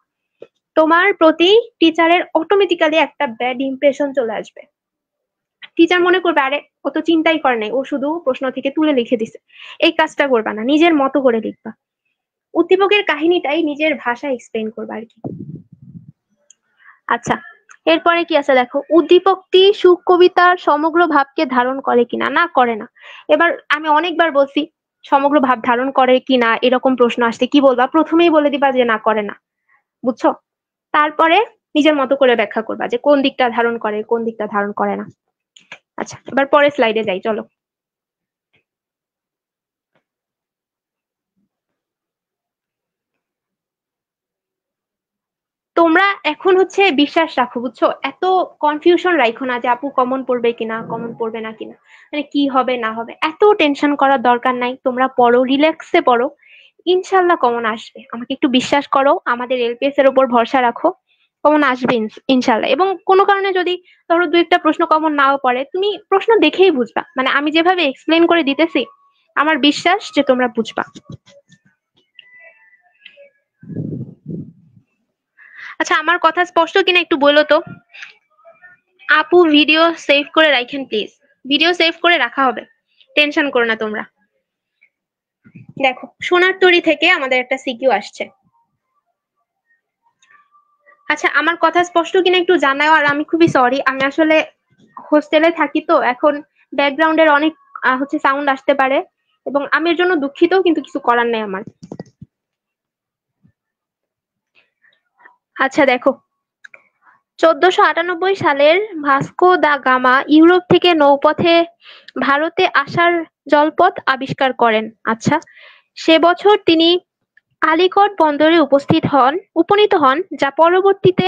তোমার প্রতি টিচারের অটোমেটিক্যালি একটা ব্যাড ইমপ্রেশন চলে আসবে। টিচার মনে করবে, আরে ও তো চিন্তাই করে নাই, ও শুধু প্রশ্ন থেকে তুলে লিখে দিছে। এই কাজটা করবা না, নিজের মতো করে লিখবা। উদ্দীপকের কাহিনীটাই নিজের ভাষায় এক্সপ্লেন করবা আর কি। আচ্ছা, এরপরে কি আছে দেখো, উদ্দীপকটি সুখ কবিতার সমগ্র ভাবকে ধারণ করে কিনা। না, করে না। এবার আমি অনেকবার বলছি সমগ্র ভাব ধারণ করে কিনা এরকম প্রশ্ন আসছে, কি বলবা? প্রথমেই বলে দিবা যে না, করে না। বুঝছো? তারপরে নিজের মতো করে ব্যাখ্যা করবা যে কোন দিকটা ধারণ করে, কোন দিকটা ধারণ করে না। আচ্ছা, এবার পরের স্লাইডে যাই, চলো। তোমরা এখন হচ্ছে বিশ্বাস রাখো, বুঝছো? এত কনফিউশন রাখো না যে আপু কমন পড়বে কিনা, কমন পড়বে না কিনা, মানে কি হবে না হবে, এত টেনশন করার দরকার নাই। তোমরা পড়ো, রিল্যাক্সে পড়ো, ইনশাল্লাহ কমন আসবে। আমাকে একটু বিশ্বাস করো, আমাদের এলপিএস এর উপর ভরসা রাখো, কমন আসবে ইনশাল্লাহ। এবং কোনো কারণে যদি ধরো 2-1টা প্রশ্ন কমন নাও পড়ে, তুমি প্রশ্ন দেখেই বুঝবা, মানে আমি যেভাবে এক্সপ্লেন করে দিতেছি আমার বিশ্বাস যে তোমরা বুঝবা। আচ্ছা, আমার কথা স্পষ্ট কিনা একটু বলো তো। আপু, ভিডিও সেভ করে রাখেন প্লিজ। ভিডিও সেভ করে রাখা হবে, টেনশন করো না তোমরা। দেখো, সোনার তরী থেকে আমাদের একটা সিকিউ আসছে। আচ্ছা, আমার কথা স্পষ্ট কিনা একটু জানাও। আর আমি খুবই সরি, আমি আসলে হোস্টেলে থাকি, তো এখন ব্যাকগ্রাউন্ডের অনেক হচ্ছে সাউন্ড আসতে পারে। এবং আমি এর জন্য দুঃখিত, কিন্তু কিছু করার নেই আমার। আচ্ছা দেখো, 1498 সালের ভাস্কো দা গামা ইউরোপ থেকে নৌপথে ভারতে আসার জলপথ আবিষ্কার করেন। আচ্ছা, সে বছর তিনি আলিকট বন্দরে উপনীত হন, যা পরবর্তীতে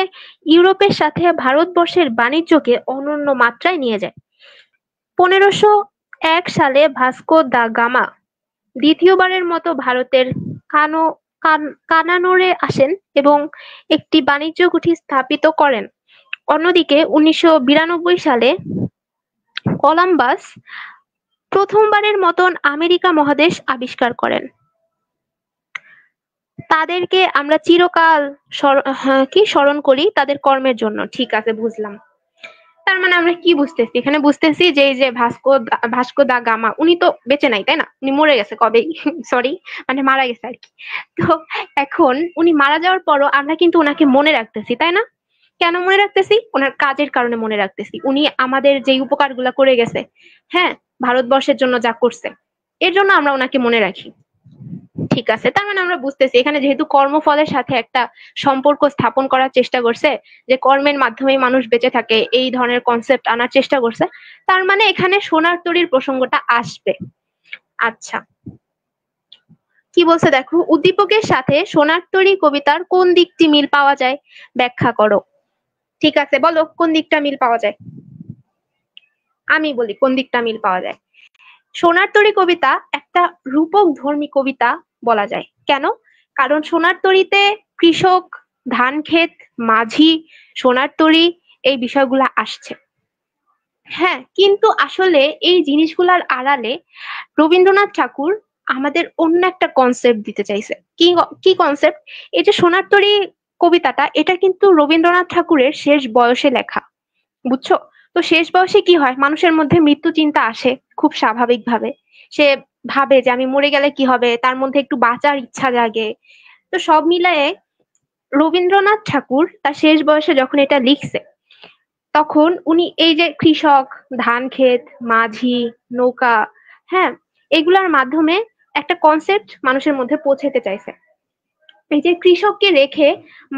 ইউরোপের সাথে ভারতবর্ষের বাণিজ্যকে অনন্য মাত্রায় নিয়ে যায়। 1501 সালে ভাস্কো দা গামা দ্বিতীয়বারের মতো ভারতের কানানোরে আসেন এবং একটি বাণিজ্য কুঠি স্থাপিত করেন। অন্যদিকে 1992 সালে কলম্বাস প্রথমবারের মতন আমেরিকা মহাদেশ আবিষ্কার করেন। তাদেরকে আমরা চিরকাল স্মরণ করি তাদের কর্মের জন্য। ঠিক আছে, বুঝলাম। তার মানে আমরা কি বুঝতেছি এখানে? বুঝতেছি যে এই যে ভাস্কো দা গামা, উনি তো বেঁচে নাই, তাই না? উনি মরে গেছে কবেই, সরি, মানে মারা গেছে আর কি। তো এখন উনি মারা যাওয়ার পরও আমরা কিন্তু ওনাকে মনে রাখতেছি, তাই না? কেন মনে রাখতেছি? ওনার কাজের কারণে মনে রাখতেছি। উনি আমাদের যে উপকারগুলা করে গেছে, হ্যাঁ, ভারতবর্ষের জন্য যা করছে, এর জন্য আমরা ওনাকে মনে রাখি। ঠিক আছে, তার মানে আমরা বুঝতেছি এখানে যেহেতু কর্মফলের সাথে একটা সম্পর্ক স্থাপন করার চেষ্টা করছে, যে কর্মের মাধ্যমে মানুষ বেঁচে থাকে, এই ধরনের কনসেপ্ট আনার চেষ্টা করছে, তার মানে এখানে সোনার তরীর প্রসঙ্গটা আসবে। আচ্ছা, কি বলছে দেখো, উদ্দীপকের সাথে সোনার তরী কবিতার কোন দিকটি মিল পাওয়া যায়, ব্যাখ্যা করো। ঠিক আছে, বলো কোন দিকটা মিল পাওয়া যায়। আমি বলি কোন দিকটা মিল পাওয়া যায়। সোনার তরী কবিতা একটা রূপক ধর্মী কবিতা বলা যায়। কেন? কারণ সোনার তরীতে কৃষক, ধান ক্ষেত, মাঝি, সোনার তরী, এই বিষয়গুলা আসছে। হ্যাঁ, কিন্তু আসলে এই জিনিসগুলার আড়ালে রবীন্দ্রনাথ ঠাকুর আমাদের অন্য একটা কনসেপ্ট দিতে চাইছে। কি কনসেপ্ট? এই যে সোনার তরী কবিতাটা, এটা কিন্তু রবীন্দ্রনাথ ঠাকুরের শেষ বয়সে লেখা, বুঝছো? তো শেষ বয়সে কি হয়, মানুষের মধ্যে মৃত্যু চিন্তা আসে খুব স্বাভাবিকভাবে। সে ভাবে যে আমি মরে গেলে কি হবে, তার মধ্যে একটু বাঁচার ইচ্ছা জাগে। তো সব মিলায়ে রবীন্দ্রনাথ ঠাকুর তার শেষ বয়সে যখন এটা লিখছে, তখন উনি এই যে কৃষক, ধান ক্ষেত, মাঝি, নৌকা, হ্যাঁ, এগুলার মাধ্যমে একটা কনসেপ্ট মানুষের মধ্যে পৌঁছাতে চাইছে। এই যে কৃষককে রেখে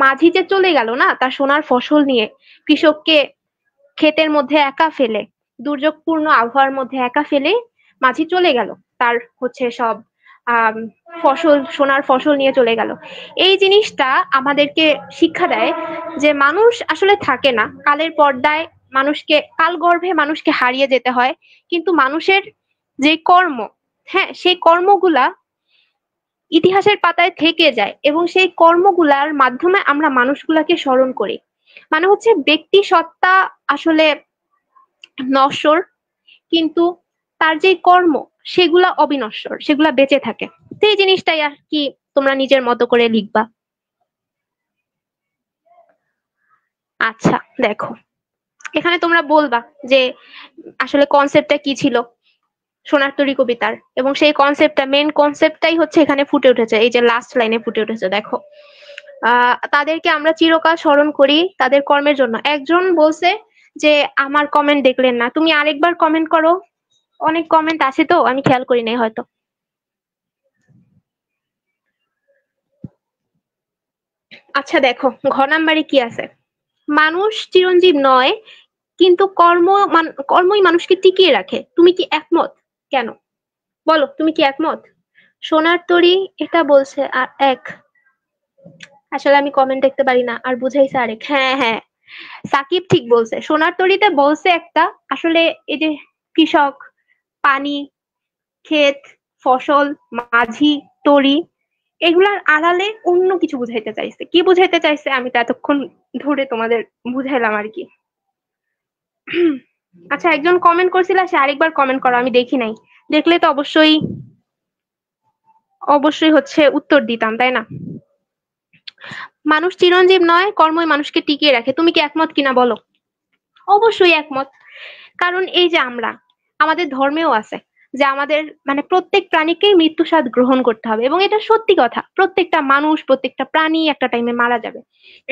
মাঝি যে চলে গেল না তার সোনার ফসল নিয়ে, কৃষককে ক্ষেতের মধ্যে একা ফেলে, দুর্যোগপূর্ণ আবহাওয়ার মধ্যে একা ফেলে মাঝি চলে গেল, তার হচ্ছে সব আহ ফসল, সোনার ফসল নিয়ে চলে গেল। এই জিনিসটা আমাদেরকে শিক্ষা দেয় যে মানুষ আসলে থাকে না, কালের পর্দায় মানুষকে, কাল গর্ভে মানুষকে হারিয়ে যেতে হয়, কিন্তু মানুষের যে কর্ম, হ্যাঁ, সেই কর্মগুলা ইতিহাসের পাতায় থেকে যায়, এবং সেই কর্মগুলার মাধ্যমে আমরা মানুষগুলাকে স্মরণ করি। মানে হচ্ছে ব্যক্তি সত্তা আসলে নশ্বর, কিন্তু তার যে কর্ম, সেগুলা অবিনশ্বর, সেগুলা বেঁচে থাকে। তো এই জিনিসটাই আর কি তোমরা নিজের মতো করে লিখবা। আচ্ছা দেখো, এখানে তোমরা বলবা যে আসলে কনসেপ্টটা কি ছিল সোনার তরী কবিতার, এবং সেই কনসেপ্টটা, মেন কনসেপ্টটাই হচ্ছে এখানে ফুটে উঠেছে, এই যে লাস্ট লাইনে ফুটে উঠেছে। দেখো, তাদেরকে আমরা চিরকাল স্মরণ করি তাদের কর্মের জন্য। একজন বলছে যে আমার কমেন্ট দেখলেন না, তুমি আরেকবার কমেন্ট করো। অনেক কমেন্ট আছে তো, আমি খেয়াল করি নাই হয়তো। আচ্ছা দেখো, ঘ নাম্বারে কি আছে, মানুষ চিরঞ্জীব নয়, কিন্তু কর্মই মানুষকে টিকিয়ে রাখে। তুমি কি একমত? কেন বলো, তুমি কি একমত? সোনার তরী এটা বলছে আর এক, আসলে আমি কমেন্ট দেখতে পারি না, আর বুঝাইছে আরেক। হ্যাঁ হ্যাঁ, সাকিব ঠিক বলছে, সোনার তরীতে বলছে একটা, আসলে এই যে কৃষক, পানি, ক্ষেত, ফসল, মাঝি, তরী, এগুলার আড়ালে অন্য কিছু বুঝাইতে চাইছে। কি বুঝাইতে চাইছে আমি তো এতক্ষণ ধরে তোমাদের বুঝাইলাম আর কি। আচ্ছা, একজন কমেন্ট করছিল, সে আরেকবার কমেন্ট করো, আমি দেখি নাই, দেখলে তো অবশ্যই অবশ্যই হচ্ছে উত্তর দিতাম, তাই না? মানুষ চিরঞ্জীব নয়, কর্মই মানুষকে টিকিয়ে রাখে। তুমি কি একমত কিনা বলো? অবশ্যই একমত। কারণ এই যে আমরা, আমাদের ধর্মেও আছে যে আমাদের মানে প্রত্যেক প্রাণীকেই মৃত্যু স্বাদ গ্রহণ করতে হবে, এবং এটা সত্যি কথা। প্রত্যেকটা মানুষ, প্রত্যেকটা প্রাণী একটা টাইমে মারা যাবে।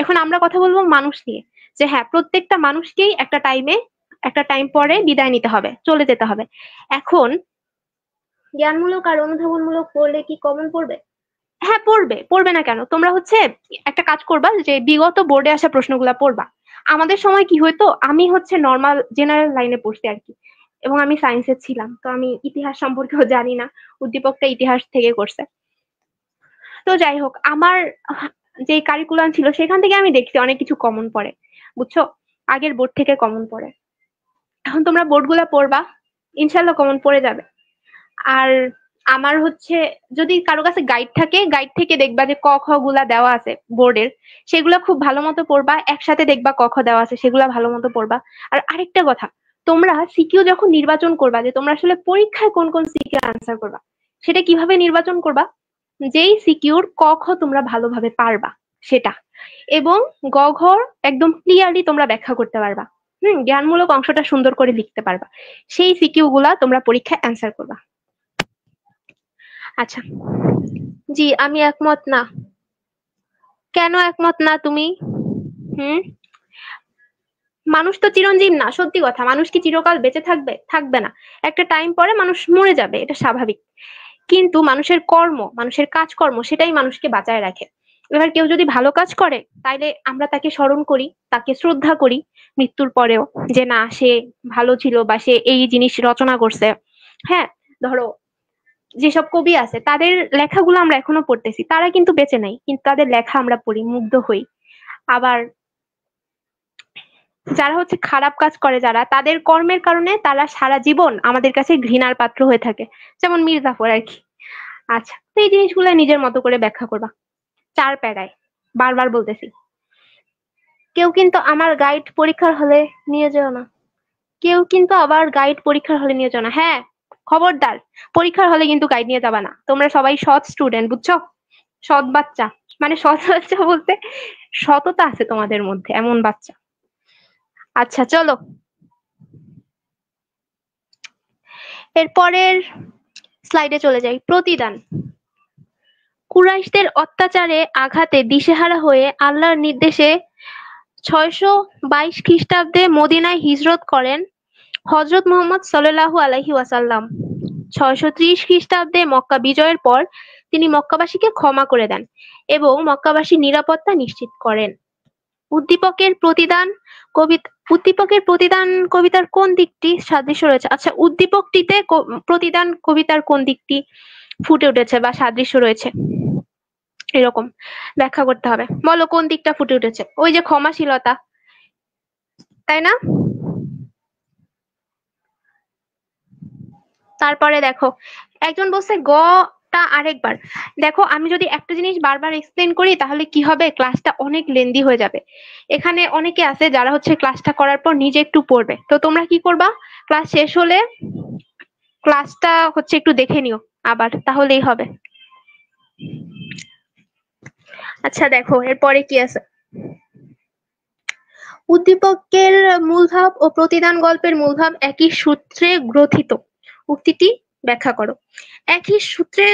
এখন আমরা কথা বলবো মানুষ নিয়ে, যে হ্যাঁ, প্রত্যেকটা মানুষকেই একটা টাইম পরে বিদায় নিতে হবে, চলে যেতে হবে। এখন জ্ঞানমূলক আর অনুধাবনমূলক পড়লে কি কমন পড়বে? হ্যাঁ পড়বে, পড়বে না কেন? তোমরা হচ্ছে একটা কাজ করবা যে বিগত বোর্ডে আসা প্রশ্নগুলা পড়বা। আমাদের সময় কি হইতো, আমি হচ্ছে নর্মাল জেনারেল লাইনে পড়ছি আর কি, এবং আমি সায়েন্সের ছিলাম, তো আমি ইতিহাস সম্পর্কেও জানি না। উদ্দীপকটা ইতিহাস থেকে করছে। তো যাই হোক, আমার যে কারিকুলাম ছিল সেখান থেকে আমি দেখছি অনেক কিছু কমন পড়ে, বুঝছো, আগের বোর্ড থেকে কমন পড়ে। এখন তোমরা বোর্ডগুলা পড়বা, ইনশাল্লাহ কমন পড়ে যাবে। আর আমার হচ্ছে, যদি কারো কাছে গাইড থাকে, গাইড থেকে দেখবা যে ক খ গুলা দেওয়া আছে বোর্ডের, সেগুলা খুব ভালো মতো পড়বা। একসাথে দেখবা ক খ দেওয়া আছে, সেগুলা ভালো মতো পড়বা। আর আরেকটা কথা, তোমরা সিকিউ যখন নির্বাচন করবা যে তোমরা আসলে পরীক্ষায় কোন কোন সিকিউ আনসার করবা, সেটা কিভাবে নির্বাচন করবা? যেই সিকিউর ক খ তোমরা ভালোভাবে পারবা সেটা, এবং গ ঘ একদম ক্লিয়ারলি তোমরা ব্যাখ্যা করতে পারবা, জ্ঞানমূলক অংশটা সুন্দর করে লিখতে পারবা, সেই সিকিউ গুলা তোমরা পরীক্ষায় অ্যান্সার করবা। আচ্ছা, জি আমি একমত না। কেন একমত না তুমি? হুম, মানুষ তো চিরঞ্জীব না, সত্যি কথা। মানুষ কি চিরকাল বেঁচে থাকবে? থাকবে না। একটা টাইম পরে মানুষ মরে যাবে, এটা স্বাভাবিক। কিন্তু মানুষের কর্ম, মানুষের কাজকর্ম, সেটাই মানুষকে বাঁচায় রাখে। এবার কেউ যদি ভালো কাজ করে, তাইলে আমরা তাকে স্মরণ করি, তাকে শ্রদ্ধা করি মৃত্যুর পরেও, যে না সে ভালো ছিল বা সে এই জিনিস রচনা করছে। হ্যাঁ, ধরো যেসব কবি আছে তাদের লেখাগুলো আমরা এখনো পড়তেছি, তারা কিন্তু বেঁচে নাই, কিন্তু তাদের লেখা আমরা পড়ি, মুগ্ধ হই। আবার যারা হচ্ছে খারাপ কাজ করে, যারা তাদের কর্মের কারণে তারা সারা জীবন আমাদের কাছে ঘৃণার পাত্র হয়ে থাকে, যেমন মির্জাফর আর কি। আচ্ছা, তো এই জিনিসগুলো নিজের মতো করে ব্যাখ্যা করবা, 4 প্যারায়, বারবার বলতেছি। কেউ কিন্তু আমার গাইড পরীক্ষার হলে নিয়ে যেও না, কেউ কিন্তু আবার গাইড পরীক্ষার হলে নিয়ে যাও না। হ্যাঁ, খবরদার, পরীক্ষার হলে কিন্তু গাইড নিয়ে যাবা না। তোমরা সবাই সৎ স্টুডেন্ট, বুঝছো, সৎ বাচ্চা। মানে সৎ বাচ্চা বলতে সততা আছে তোমাদের মধ্যে, এমন বাচ্চা। আচ্ছা চলো, এরপরের স্লাইডে চলে যাই। প্রতিদান। কুরাইশদের অত্যাচারে আঘাতে দিশেহারা হয়ে আল্লাহর নির্দেশে 622 খ্রিস্টাব্দে মদিনায় হিজরত করেন হযরত মুহাম্মদ সাল্লাল্লাহু আলাইহি ওয়াসাল্লাম। 630 খ্রিস্টাব্দে মক্কা বিজয়ের পর তিনি মক্কাবাসীকে ক্ষমা করে দেন এবং মক্কাবাসীর নিরাপত্তা নিশ্চিত করেন। উদ্দীপকের প্রতিদান উদ্দীপকের প্রতিদান কবিতার কোন দিকটি সাদৃশ্য রয়েছে? আচ্ছা, উদ্দীপকটিতে প্রতিদান কবিতার কোন দিকটি ফুটে উঠেছে বা সাদৃশ্য রয়েছে, এরকম ব্যাখ্যা করতে হবে। বলো কোন দিকটা ফুটে উঠেছে? ওই যে ক্ষমাশীলতা, তাই না? তারপরে দেখো, একজন বলছে গ টা আরেকবার। দেখো, আমি যদি একটা জিনিস বারবার এক্সপ্লেন করি তাহলে কি হবে, ক্লাসটা অনেক লেন্দি হয়ে যাবে। এখানে অনেকে আছে যারা হচ্ছে ক্লাসটা করার পর নিজে একটু পড়বে, তো তোমরা কি করবা, ক্লাস শেষ হলে ক্লাসটা হচ্ছে একটু দেখে নিও আবার, তাহলেই হবে। আচ্ছা দেখো, এরপরে কি আছে। উদ্দীপকের মূলভাব ও প্রতিদান গল্পের মূলভাব একই সূত্রে গ্রথিত, উক্তিটি ব্যাখ্যা করো। একই সূত্রে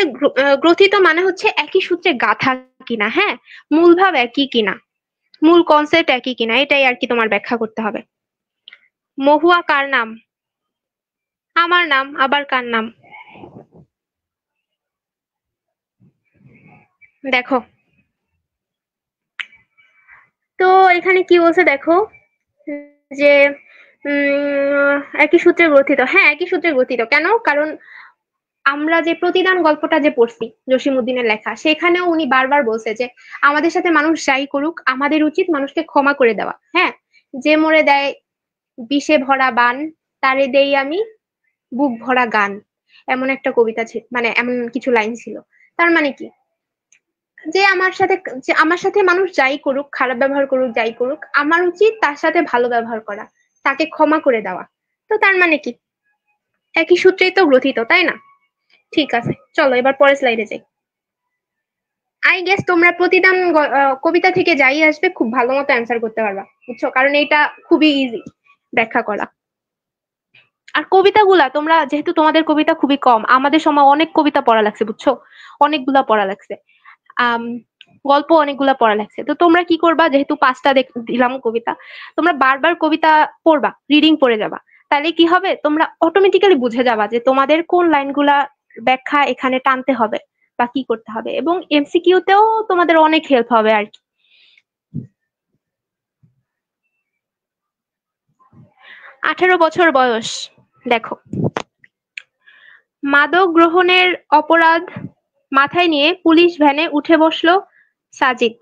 গ্রথিত মানে হচ্ছে একই সূত্রে গাথা কিনা, হ্যাঁ, মূলভাব একই কিনা, মূল কনসেপ্ট একই কিনা, এটাই আর কি তোমার ব্যাখ্যা করতে হবে। মহুয়া কার নাম? আমার নাম, আবার কার নাম? দেখো, তো এখানে কি বলছে দেখো, যে একই সূত্রে গ্রথিত। হ্যাঁ, একই সূত্রে গ্রথিত। কেন? কারণ আমরা যে প্রতিদান গল্পটা যে পড়ছি জসিমউদ্দিনের লেখা, সেখানেও উনি বারবার বলছে যে আমাদের সাথে মানুষ যাই করুক, আমাদের উচিত মানুষকে ক্ষমা করে দেওয়া। হ্যাঁ, যে মরে দেয় বিষে ভরা বান, তারে দেই আমি বুক ভরা গান, এমন একটা কবিতা ছিল, মানে এমন কিছু লাইন ছিল। তার মানে কি, যে আমার সাথে মানুষ যাই করুক, খারাপ ব্যবহার করুক, যাই করুক, আমার উচিত তার সাথে ভালো ব্যবহার করা, তাকে ক্ষমা করে দেওয়া। তো তার মানে কি, একই সূত্রেই তো গ্রথিত, তাই না? ঠিক আছে, চলো এবার পরের স্লাইডে যাই। আই গেস তোমরা প্রতিদান কবিতা থেকে যাই আসবে খুব ভালো মতো অ্যান্সার করতে পারবা, বুঝছো, কারণ এটা খুবই ইজি ব্যাখ্যা করা। আর কবিতাগুলা তোমরা, যেহেতু তোমাদের কবিতা খুবই কম, আমাদের সময় অনেক কবিতা পড়া লাগছে, বুঝছো, অনেকগুলা পড়া লাগছে। আম গল্প অনেকগুলা পড়া লাগছে। তো তোমরা কি করবা, যেহেতু 5টা দিলাম কবিতা, তোমরা বারবার কবিতা পড়বা, রিডিং পড়ে যাবা। তাহলে কি হবে, তোমরা অটোমেটিক্যালি বুঝে যাবা যে তোমাদের কোন লাইনগুলা ব্যাখ্যা এখানে টানতে হবে বা কি করতে হবে, এবং এমসিকিউতেও তোমাদের অনেক হেল্প হবে আর কি। 18 বছর বয়স, দেখো মাদক গ্রহণের অপরাধ মাথায় নিয়ে পুলিশ ভ্যানে উঠে বসলো সাজিদ।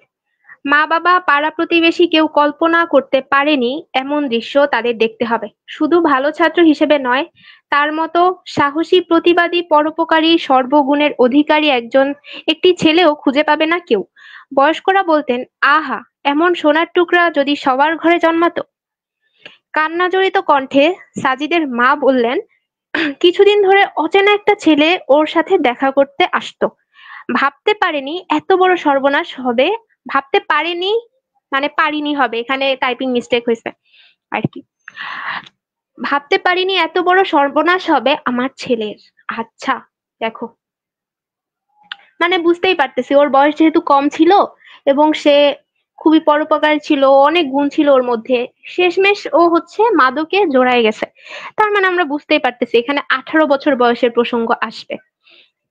মা বাবা পাড়া প্রতিবেশী কেউ কল্পনা করতে পারেনি এমন দৃশ্য তাদের দেখতে হবে। শুধু ভালো ছাত্র হিসেবে নয়, তার মতো সাহসী প্রতিবাদী পরোপকারী সর্বগুণের অধিকারী একটি ছেলেও খুঁজে পাবে না কেউ। বয়স্করা বলতেন, আহা, এমন সোনার টুকরা যদি সবার ঘরে জন্মাতো। কান্নাজড়িত কণ্ঠে সাজিদের মা বললেন, কিছুদিন ধরে অচেনা একটা ছেলে ওর সাথে দেখা করতে আসতো। ভাবতে পারেনি এত বড় সর্বনাশ হবে। ভাবতে পারেনি মানে পারিনি হবে, এখানে টাইপিং মিস্টেক হয়েছে আর কি। ভাবতে পারিনি এত বড় সর্বনাশ হবে আমার ছেলের। আচ্ছা, দেখো মানে বুঝতেই পারতেছি ওর বয়স যেহেতু কম ছিল এবং সে খুবই পরোপকারী ছিল, অনেক গুণ ছিল ওর মধ্যে, শেষমেশ ও হচ্ছে মাদকে জড়ায় গেছে। তার মানে আমরা বুঝতেই পারতেছি এখানে 18 বছর বয়সের প্রসঙ্গ আসবে।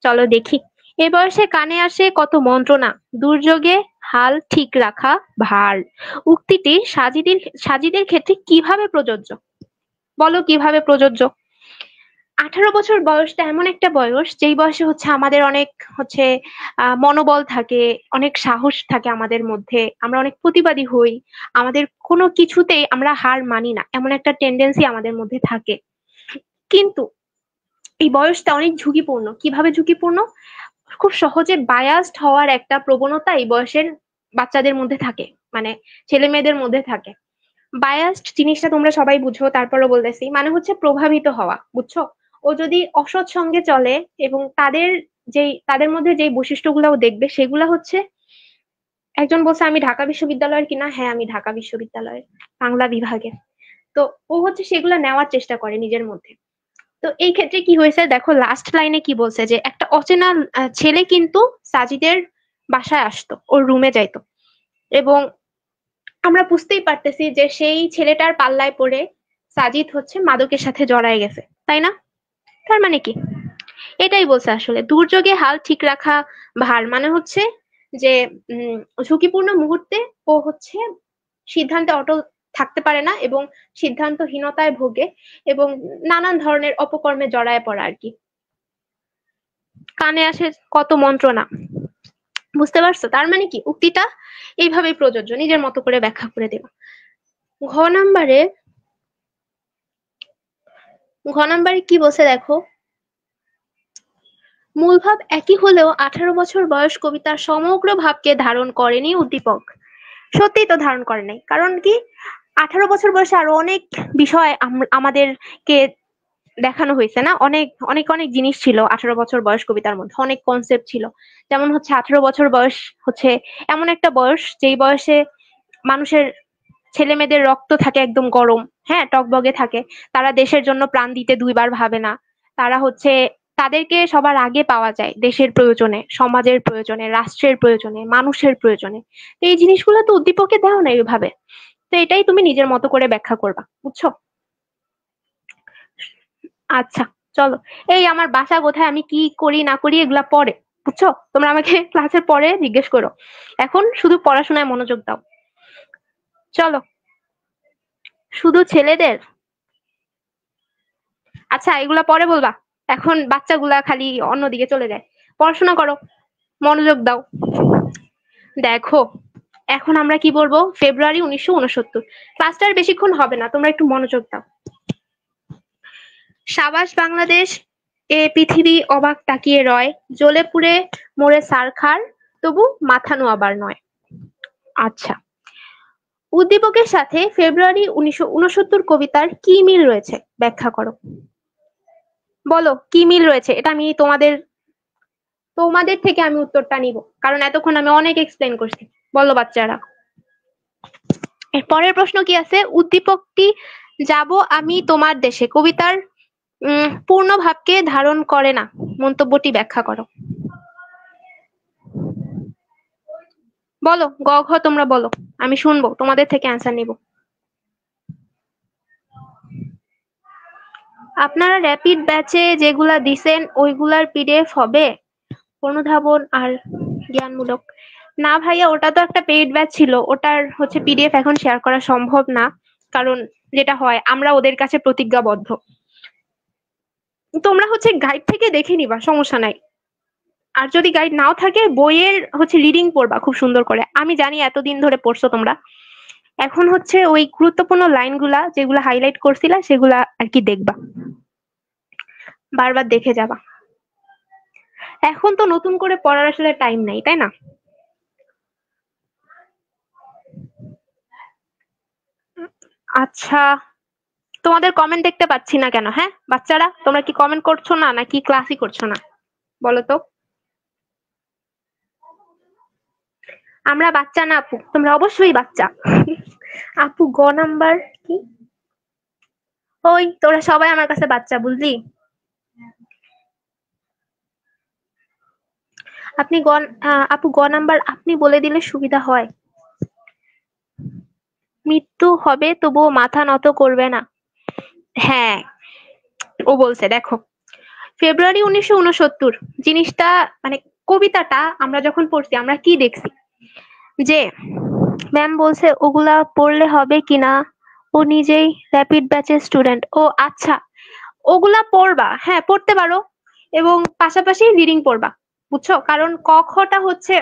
চলো দেখি, এ বয়সে কানে আসে কত মন্ত্রণা। দুর্যোগে হাল ঠিক রাখা ভার উক্তিটি সাজিদের ক্ষেত্রে কিভাবে প্রযোজ্য? বলো কিভাবে প্রযোজ্য? 18 বছর বয়সটা এমন একটা বয়স যেই বয়সে হচ্ছে আমাদের অনেক হচ্ছে মনোবল থাকে, অনেক সাহস থাকে আমাদের মধ্যে, আমরা অনেক প্রতিবাদী হই, আমাদের কোনো কিছুতেই আমরা হার মানি না, এমন একটা টেন্ডেন্সি আমাদের মধ্যে থাকে। কিন্তু এই বয়সটা অনেক ঝুঁকিপূর্ণ। কিভাবে ঝুঁকিপূর্ণ? খুব সহজে বায়াসড হওয়ার একটা প্রবণতা এই বয়সের বাচ্চাদের মধ্যে থাকে, মানে ছেলে মেয়েদের মধ্যে থাকে। বায়াসড জিনিসটা তোমরা সবাই বুঝো, তারপরও বলতেছি, মানে হচ্ছে প্রভাবিত হওয়া, বুঝছো? ও যদি অসৎ সঙ্গে চলে এবং তাদের মধ্যে যেই বৈশিষ্ট্যগুলো ও দেখবে সেগুলা হচ্ছে, একজন বলছে আমি ঢাকা বিশ্ববিদ্যালয়ের কিনা, হ্যাঁ আমি ঢাকা বিশ্ববিদ্যালয়ের বাংলা বিভাগের। তো ও হচ্ছে সেগুলা নেওয়ার চেষ্টা করে নিজের মধ্যে। তো এই ক্ষেত্রে কি হয়েছে দেখো, লাস্ট লাইনে কি বলছে, যে একটা অচেনা ছেলে কিন্তু সাজিদের বাসায় আসতো, ওর রুমে যাইতো, এবং আমরা বুঝতেই পারতেছি যে সেই ছেলেটার পাল্লায় পড়ে সাজিদ হচ্ছে মাদকের সাথে জড়ায় গেছে, তাই না? তার মানে কি, এটাই বলছে আসলে দুর্যোগে হাল ঠিক রাখা ভার, মানে হচ্ছে যে উম ঝুঁকিপূর্ণ মুহূর্তে ও হচ্ছে সিদ্ধান্তে অটল থাকতে পারে না এবং সিদ্ধান্তহীনতায় ভোগে এবং নানান ধরনের অপকর্মে জড়ায় পড়া আর কি। কানে আসে কত মন্ত্রণা, বুঝতে পারছো? তার মানে কি, উক্তিটা এইভাবেই প্রযোজ্য, নিজের মতো করে ব্যাখ্যা করে দেব। ঘ নাম্বারে কি বলছে দেখো, মূল ভাব একই হলেও 18 বছর বয়স কবিতার সমগ্র ভাবকে ধারণ করেনি উদ্দীপক। সত্যিই তো ধারণ করে নাই, কারণ কি, 18 বছর বয়সে আরো অনেক বিষয় আমাদেরকে দেখানো হয়েছে না, অনেক অনেক অনেক জিনিস ছিল 18 বছর বয়স কবিতার মধ্যে, অনেক কনসেপ্ট ছিল। যেমন হচ্ছে 18 বছর বয়স হচ্ছে এমন একটা বয়স যেই বয়সে মানুষের ছেলে মেয়েদের রক্ত থাকে একদম গরম, হ্যাঁ টকবগে থাকে, তারা দেশের জন্য প্রাণ দিতে দুইবার ভাবে না, তারা হচ্ছে তাদেরকে সবার আগে পাওয়া যায় দেশের প্রয়োজনে, সমাজের প্রয়োজনে, রাষ্ট্রের প্রয়োজনে, মানুষের প্রয়োজনে। তো এই জিনিসগুলো তো উদ্দীপকে দেও না এইভাবে। তো এটাই তুমি নিজের মতো করে ব্যাখ্যা করবা, বুঝছো? আচ্ছা, চলো, এই আমার বাসা কোথায়, আমি কি করি না করি এগুলা পরে, বুঝছো? তোমরা আমাকে ক্লাসের পরে জিজ্ঞেস করো, এখন শুধু পড়াশোনায় মনোযোগ দাও। চলো, শুধু ছেলেদের, আচ্ছা এগুলা পরে বলবা, এখন বাচ্চাগুলা খালি অন্যদিকে চলে যায়। পড়াশোনা করো, মনোযোগ দাও। দেখো, এখন আমরা কি বলবো, ফেব্রুয়ারি 1969। ক্লাসটার বেশিক্ষণ হবে না, তোমরা একটু মনোযোগ দাও। সাবাস বাংলাদেশ, এ পৃথিবী অবাক তাকিয়ে রয়, জ্বলে পুড়ে মরে সারখার, তবু মাথা নোয়াবার নয়। আচ্ছা, উদ্দীপকের সাথে ফেব্রুয়ারি 1969 কবিতার কি মিল রয়েছে ব্যাখ্যা করো। বলো কি মিল রয়েছে, এটা আমি তোমাদের থেকে আমি উত্তরটা নিব, কারণ এতক্ষণ আমি অনেক এক্সপ্লেন করছি। বলো বাচ্চারা। এর পরের প্রশ্ন কি আছে, উদ্দীপকটি যাব আমি তোমার দেশে কবিতার পূর্ণ ভাবকে ধারণ করে না, মন্তব্যটি ব্যাখ্যা করো। বলো গ ঘ, তোমরা বলো, আমি শুনবো, তোমাদের থেকে অ্যান্সার নিব। আপনারা র্যাপিড ব্যাচে যেগুলা দিছেন ওইগুলার পিডিএফ হবে? অনুধাবন আর জ্ঞানমূলক? না ভাইয়া, ওটা তো একটা পেইড ব্যাচ ছিল, ওটার হচ্ছে পিডিএফ এখন শেয়ার করা সম্ভব না। কারণ যেটা হয়, আমরা ওদের কাছে প্রতিজ্ঞাবদ্ধ। তোমরা হচ্ছে গাইড থেকে দেখে নিবা, সমস্যা নাই। আর যদি গাইড নাও থাকে, বইয়ের হচ্ছে রিডিং পড়বা খুব সুন্দর করে। আমি জানি এতদিন ধরে পড়ছো তোমরা, এখন হচ্ছে ওই গুরুত্বপূর্ণ লাইনগুলা যেগুলা হাইলাইট করছিলা সেগুলা আর কি দেখবা, বারবার দেখে যাবা। এখন তো নতুন করে পড়ার আসলে টাইম নাই, তাই না? আচ্ছা, তোমাদের কমেন্ট দেখতে পাচ্ছি না কেন? হ্যাঁ বাচ্চারা, তোমরা কি কমেন্ট করছো না নাকি ক্লাসই করছো না বলো তো? আমরা বাচ্চা না আপু, তোমরা অবশ্যই বাচ্চা। আপু গ নাম্বার কি? ওই তোরা সবাই আমার কাছে বাচ্চা, বুঝলি? আপনি আপু গ নাম্বার আপনি বলে দিলে সুবিধা হয়। মৃত্যু হবে তবুও মাথা নত করবে না। হ্যাঁ, ও বলছে দেখো, ফেব্রুয়ারি 1969 জিনিসটা, মানে কবিতাটা আমরা যখন পড়ছি আমরা কি দেখছি, যে ম্যাম বলছে ওগুলা পড়লে হবে কিনা, ও নিজেই র্যাপিড ব্যাচের স্টুডেন্ট। ও আচ্ছা, ওগুলা পড়বা, হ্যাঁ পড়তে পারো, এবং পাশাপাশি রিডিং পড়বা, বুঝছো? কারণ ক খটা হচ্ছে,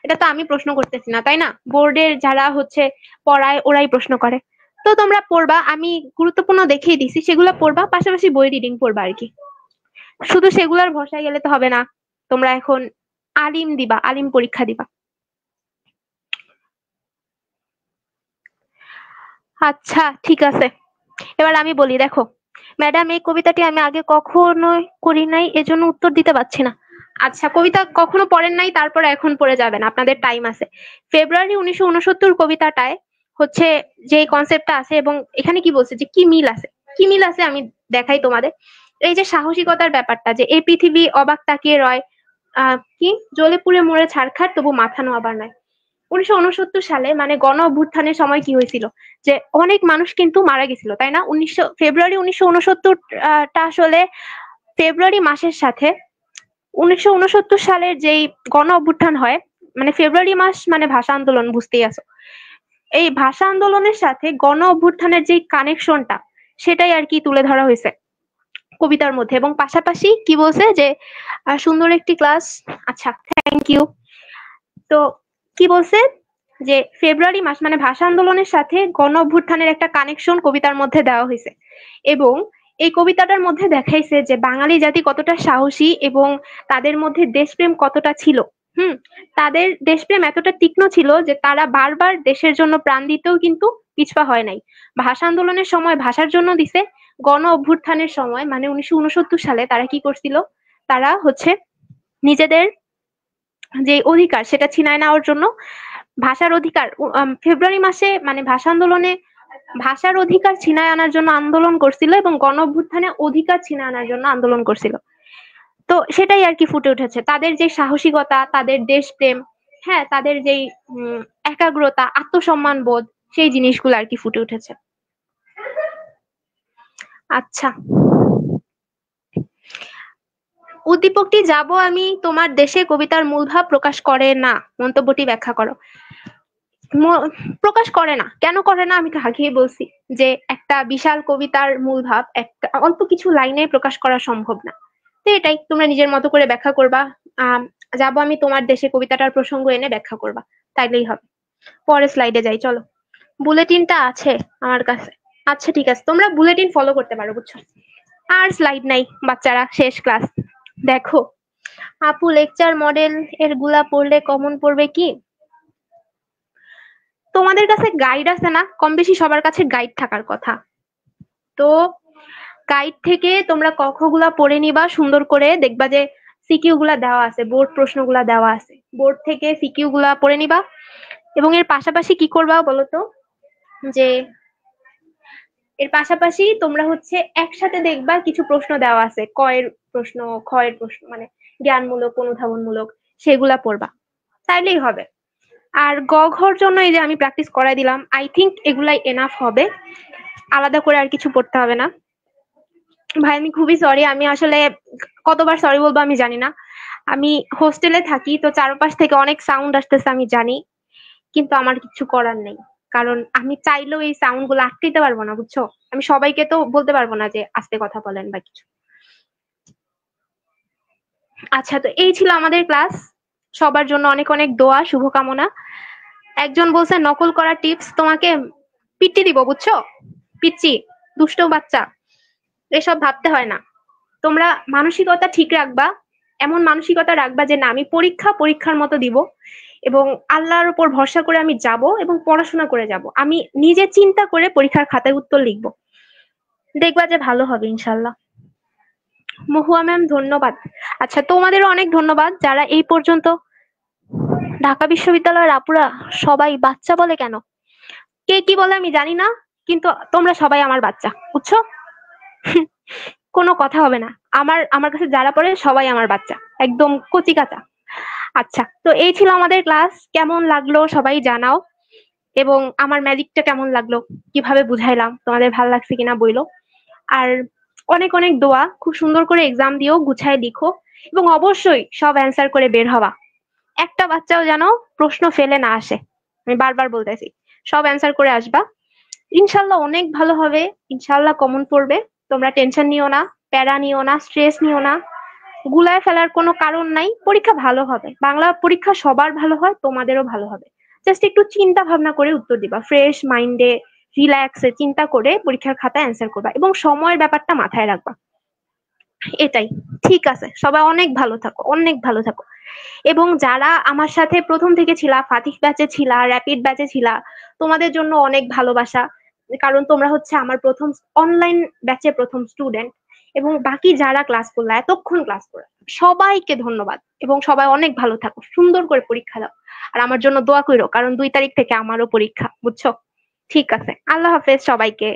এটা তো আমি প্রশ্ন করতেছি না, তাই না? বোর্ডের যারা হচ্ছে পড়ায় ওরাই প্রশ্ন করে। তো তোমরা পড়বা, আমি গুরুত্বপূর্ণ দেখিয়ে দিছি, সেগুলো পড়বা, পাশাপাশি বই রিডিং পড়বা আর কি। শুধু সেগুলার ভরসায় গেলে তো হবে না, তোমরা এখন আলিম দিবা, আলিম পরীক্ষা দিবা। আচ্ছা ঠিক আছে, এবার আমি বলি, দেখো ম্যাডাম এই কবিতাটি আমি আগে কখনো করি নাই, এজন্য উত্তর দিতে পারছি না। আচ্ছা, কবিতা কখনো পড়েন নাই, তারপরে এখন পড়ে যাবেন, আপনাদের টাইম আছে। ফেব্রুয়ারি 1969 কবিতাটায় হচ্ছে যে কনসেপ্টটা আছে, এবং এখানে কি বলছে যে কি মিল আছে, কি মিল আছে আমি দেখাই তোমাদের। এই যে সাহসিকতার ব্যাপারটা, যে এই পৃথিবী অবাক তাকিয়ে রয়, কি জ্বলে পুড়ে মরে ছারখার তবু মাথা নোয়াবার নয়। 1969 সালে মানে গণ অভ্যুত্থানের সময় কি হয়েছিল, যে অনেক মানুষ কিন্তু মারা গেছিল, তাই না? ফেব্রুয়ারি 1969 টা আসলে ফেব্রুয়ারি মাসের সাথে 1969 সালের যেই গণ অভ্যুত্থান হয়, মানে ফেব্রুয়ারি মাস মানে ভাষা আন্দোলন, বুঝতেই আছো। এই ভাষা আন্দোলনের সাথে গণ অভ্যুত্থানের যে কানেকশনটা, সেটাই আর কি তুলে ধরা হয়েছে কবিতার মধ্যে। এবং পাশাপাশি কি বলছে যে সুন্দর একটি ক্লাস, আচ্ছা থ্যাংক ইউ। তো কি বলছে, যে ফেব্রুয়ারি মাস মানে ভাষা আন্দোলনের সাথে গণ অভ্যুত্থানের একটা কানেকশন কবিতার মধ্যে দেওয়া হয়েছে। এবং এই কবিতাটার মধ্যে দেখাইছে যে বাঙালি জাতি কতটা সাহসী, এবং তাদের মধ্যে দেশপ্রেম কতটা ছিল। হুম, তাদের দেশপ্রেম এতটা তীক্ষ্ণ ছিল যে তারা বারবার দেশের জন্য প্রাণ দিতেও কিন্তু পিছপা হয় নাই। ভাষা আন্দোলনের সময় ভাষার জন্য দিছে, গণ অভ্যুত্থানের সময় মানে 1969 সালে তারা কি করছিল, তারা হচ্ছে নিজেদের যে অধিকার সেটা ছিনায় নেওয়ার জন্য ভাষার অধিকার, ফেব্রুয়ারি মাসে মানে ভাষা আন্দোলনে ভাষার অধিকার ছিনায় আনার জন্য আন্দোলন করছিল, এবং গণ অভ্যুত্থানে অধিকার ছিনায় আনার জন্য আন্দোলন করছিল। তো সেটাই আর কি ফুটে উঠেছে, তাদের যে সাহসিকতা, তাদের দেশপ্রেম, হ্যাঁ তাদের যেই একাগ্রতা, আত্মসম্মান বোধ, সেই জিনিসগুলো আর কি ফুটে উঠেছে। আচ্ছা, উদ্দীপকটি যাব আমি তোমার দেশে কবিতার মূল ভাব প্রকাশ করে না, মন্তব্যটি ব্যাখ্যা করো। প্রকাশ করে না, কেন করে না আমি তো আগেই বলছি, যে একটা বিশাল কবিতার মূল ভাব একটা অল্প কিছু লাইনে প্রকাশ করা সম্ভব না। তো এটাই তোমরা নিজের মতো করে ব্যাখ্যা করবা। আহ যাবো আমি তোমার দেশে কবিতাটার প্রসঙ্গ এনে ব্যাখ্যা করবা, তাইলেই হবে। পরের স্লাইডে যাই চলো, বুলেটিনটা আছে আমার কাছে। আচ্ছা ঠিক আছে, তোমরা বুলেটিন ফলো করতে পারো, বুঝছো? আর স্লাইড নাই বাচ্চারা, শেষ ক্লাস। দেখো আপু, লেকচার মডেল এর গুলা পড়লে কমন পড়বে কি? তোমাদের কাছে গাইড আছে না? কম বেশি সবার কাছে গাইড থাকার কথা। তো গাইড থেকে তোমরা ক খ গুলা পড়ে নিবা সুন্দর করে, দেখবা যে সিকিউ গুলা দেওয়া আছে, বোর্ড প্রশ্নগুলা দেওয়া আছে, বোর্ড থেকে সিকিউ গুলা পড়ে নিবা। এবং এর পাশাপাশি কি করবা বলতো, যে এর পাশাপাশি তোমরা হচ্ছে একসাথে দেখবা কিছু প্রশ্ন দেওয়া আছে, ক এর প্রশ্ন, খ এর প্রশ্ন, মানে জ্ঞানমূলক, অনুধাবনমূলক, সেগুলা পড়বা, তাইলেই হবে। আর গ ঘর জন্য এই যে আমি প্র্যাকটিস করাই দিলাম, আই থিংক এগুলাই এনাফ হবে, আলাদা করে আর কিছু পড়তে হবে না। ভাই আমি খুবই সরি, আমি আসলে কতবার সরি বলবো আমি জানি না। আমি হোস্টেলে থাকি, তো চারপাশ থেকে অনেক সাউন্ড আসতেছে আমি জানি, কিন্তু আমার কিছু করার নেই। কারণ আমি চাইলেও এই সাউন্ড গুলো আটকে দিতে পারবো না, বুঝছো? আমি সবাইকে তো বলতে পারবো না যে আস্তে কথা বলেন বা কিছু। আচ্ছা, তো এই ছিল আমাদের ক্লাস। সবার জন্য অনেক অনেক দোয়া, শুভকামনা। একজন বলছে নকল করা টিপস, তোমাকে পিটি দিব, বুঝছো? পিচ্ছি, দুষ্ট বাচ্চা, এসব ভাবতে হয় না। তোমরা মানসিকতা ঠিক রাখবা, এমন মানসিকতা রাখবা যে না, আমি পরীক্ষার মতো দিব, এবং আল্লাহর উপর ভরসা করে আমি যাব এবং পড়াশোনা করে যাব। আমি নিজে চিন্তা করে পরীক্ষার খাতায় উত্তর লিখবো, দেখবা যে ভালো হবে ইনশাল্লাহ। মহুয়া ম্যাম ধন্যবাদ। আচ্ছা, তোমাদেরও অনেক ধন্যবাদ যারা এই পর্যন্ত। ঢাকা বিশ্ববিদ্যালয়ের আপুরা সবাই বাচ্চা বলে কেন? কে কি বলে আমি জানি না, কিন্তু তোমরা সবাই আমার বাচ্চা, বুঝছো? কোনো কথা হবে না। আমার আমার কাছে যারা পড়ে সবাই আমার বাচ্চা, একদম কচি কাঁচা। আচ্ছা, তো এই ছিল আমাদের ক্লাস। কেমন লাগলো সবাই জানাও, এবং আমার ম্যাজিকটা কেমন লাগলো, কিভাবে বুঝাইলাম, তোমাদের ভালো লাগছে কিনা বইলো। আর অনেক অনেক দোয়া, খুব সুন্দর করে এক্সাম দিও, গুছায় লিখো, এবং অবশ্যই সব অ্যান্সার করে বের হওয়া। একটা বাচ্চাও যেন প্রশ্ন ফেলে না আসে, আমি বারবার বলতেছি। সব অ্যান্সার করে আসবা, ইনশাল্লাহ অনেক ভালো হবে। ইনশাল্লাহ কমন পড়বে। তোমরা টেনশন নিও না, প্যারা নিও না, স্ট্রেস নিও না, গুলায় ফেলার কোনো কারণ নাই। পরীক্ষা ভালো হবে, বাংলা পরীক্ষা সবার ভালো হয়, তোমাদেরও ভালো হবে। জাস্ট একটু চিন্তা ভাবনা করে উত্তর দিবা, ফ্রেশ মাইন্ডে, রিল্যাক্সে চিন্তা করে পরীক্ষার খাতায় অ্যান্সার করবা, এবং সময়ের ব্যাপারটা মাথায় রাখবা। এটাই। ঠিক আছে, সবাই অনেক ভালো থাকো, অনেক ভালো থাকো। এবং যারা আমার সাথে প্রথম থেকে ছিলা, ফাতিহ ব্যাচে ছিলা, র‍্যাপিড ব্যাচে ছিলা, তোমাদের জন্য অনেক ভালোবাসা। কারণ তোমরা হচ্ছে আমার প্রথম অনলাইন ব্যাচে প্রথম স্টুডেন্ট। এবং বাকি যারা ক্লাস করলা, এতক্ষণ ক্লাস করে, সবাইকে ধন্যবাদ। এবং সবাই অনেক ভালো থাকো, সুন্দর করে পরীক্ষা দাও। আর আমার জন্য দোয়া করো, কারণ 2 তারিখ থেকে আমারও পরীক্ষা, বুঝছো? ঠিক আছে, আল্লাহ হাফেজ সবাইকে।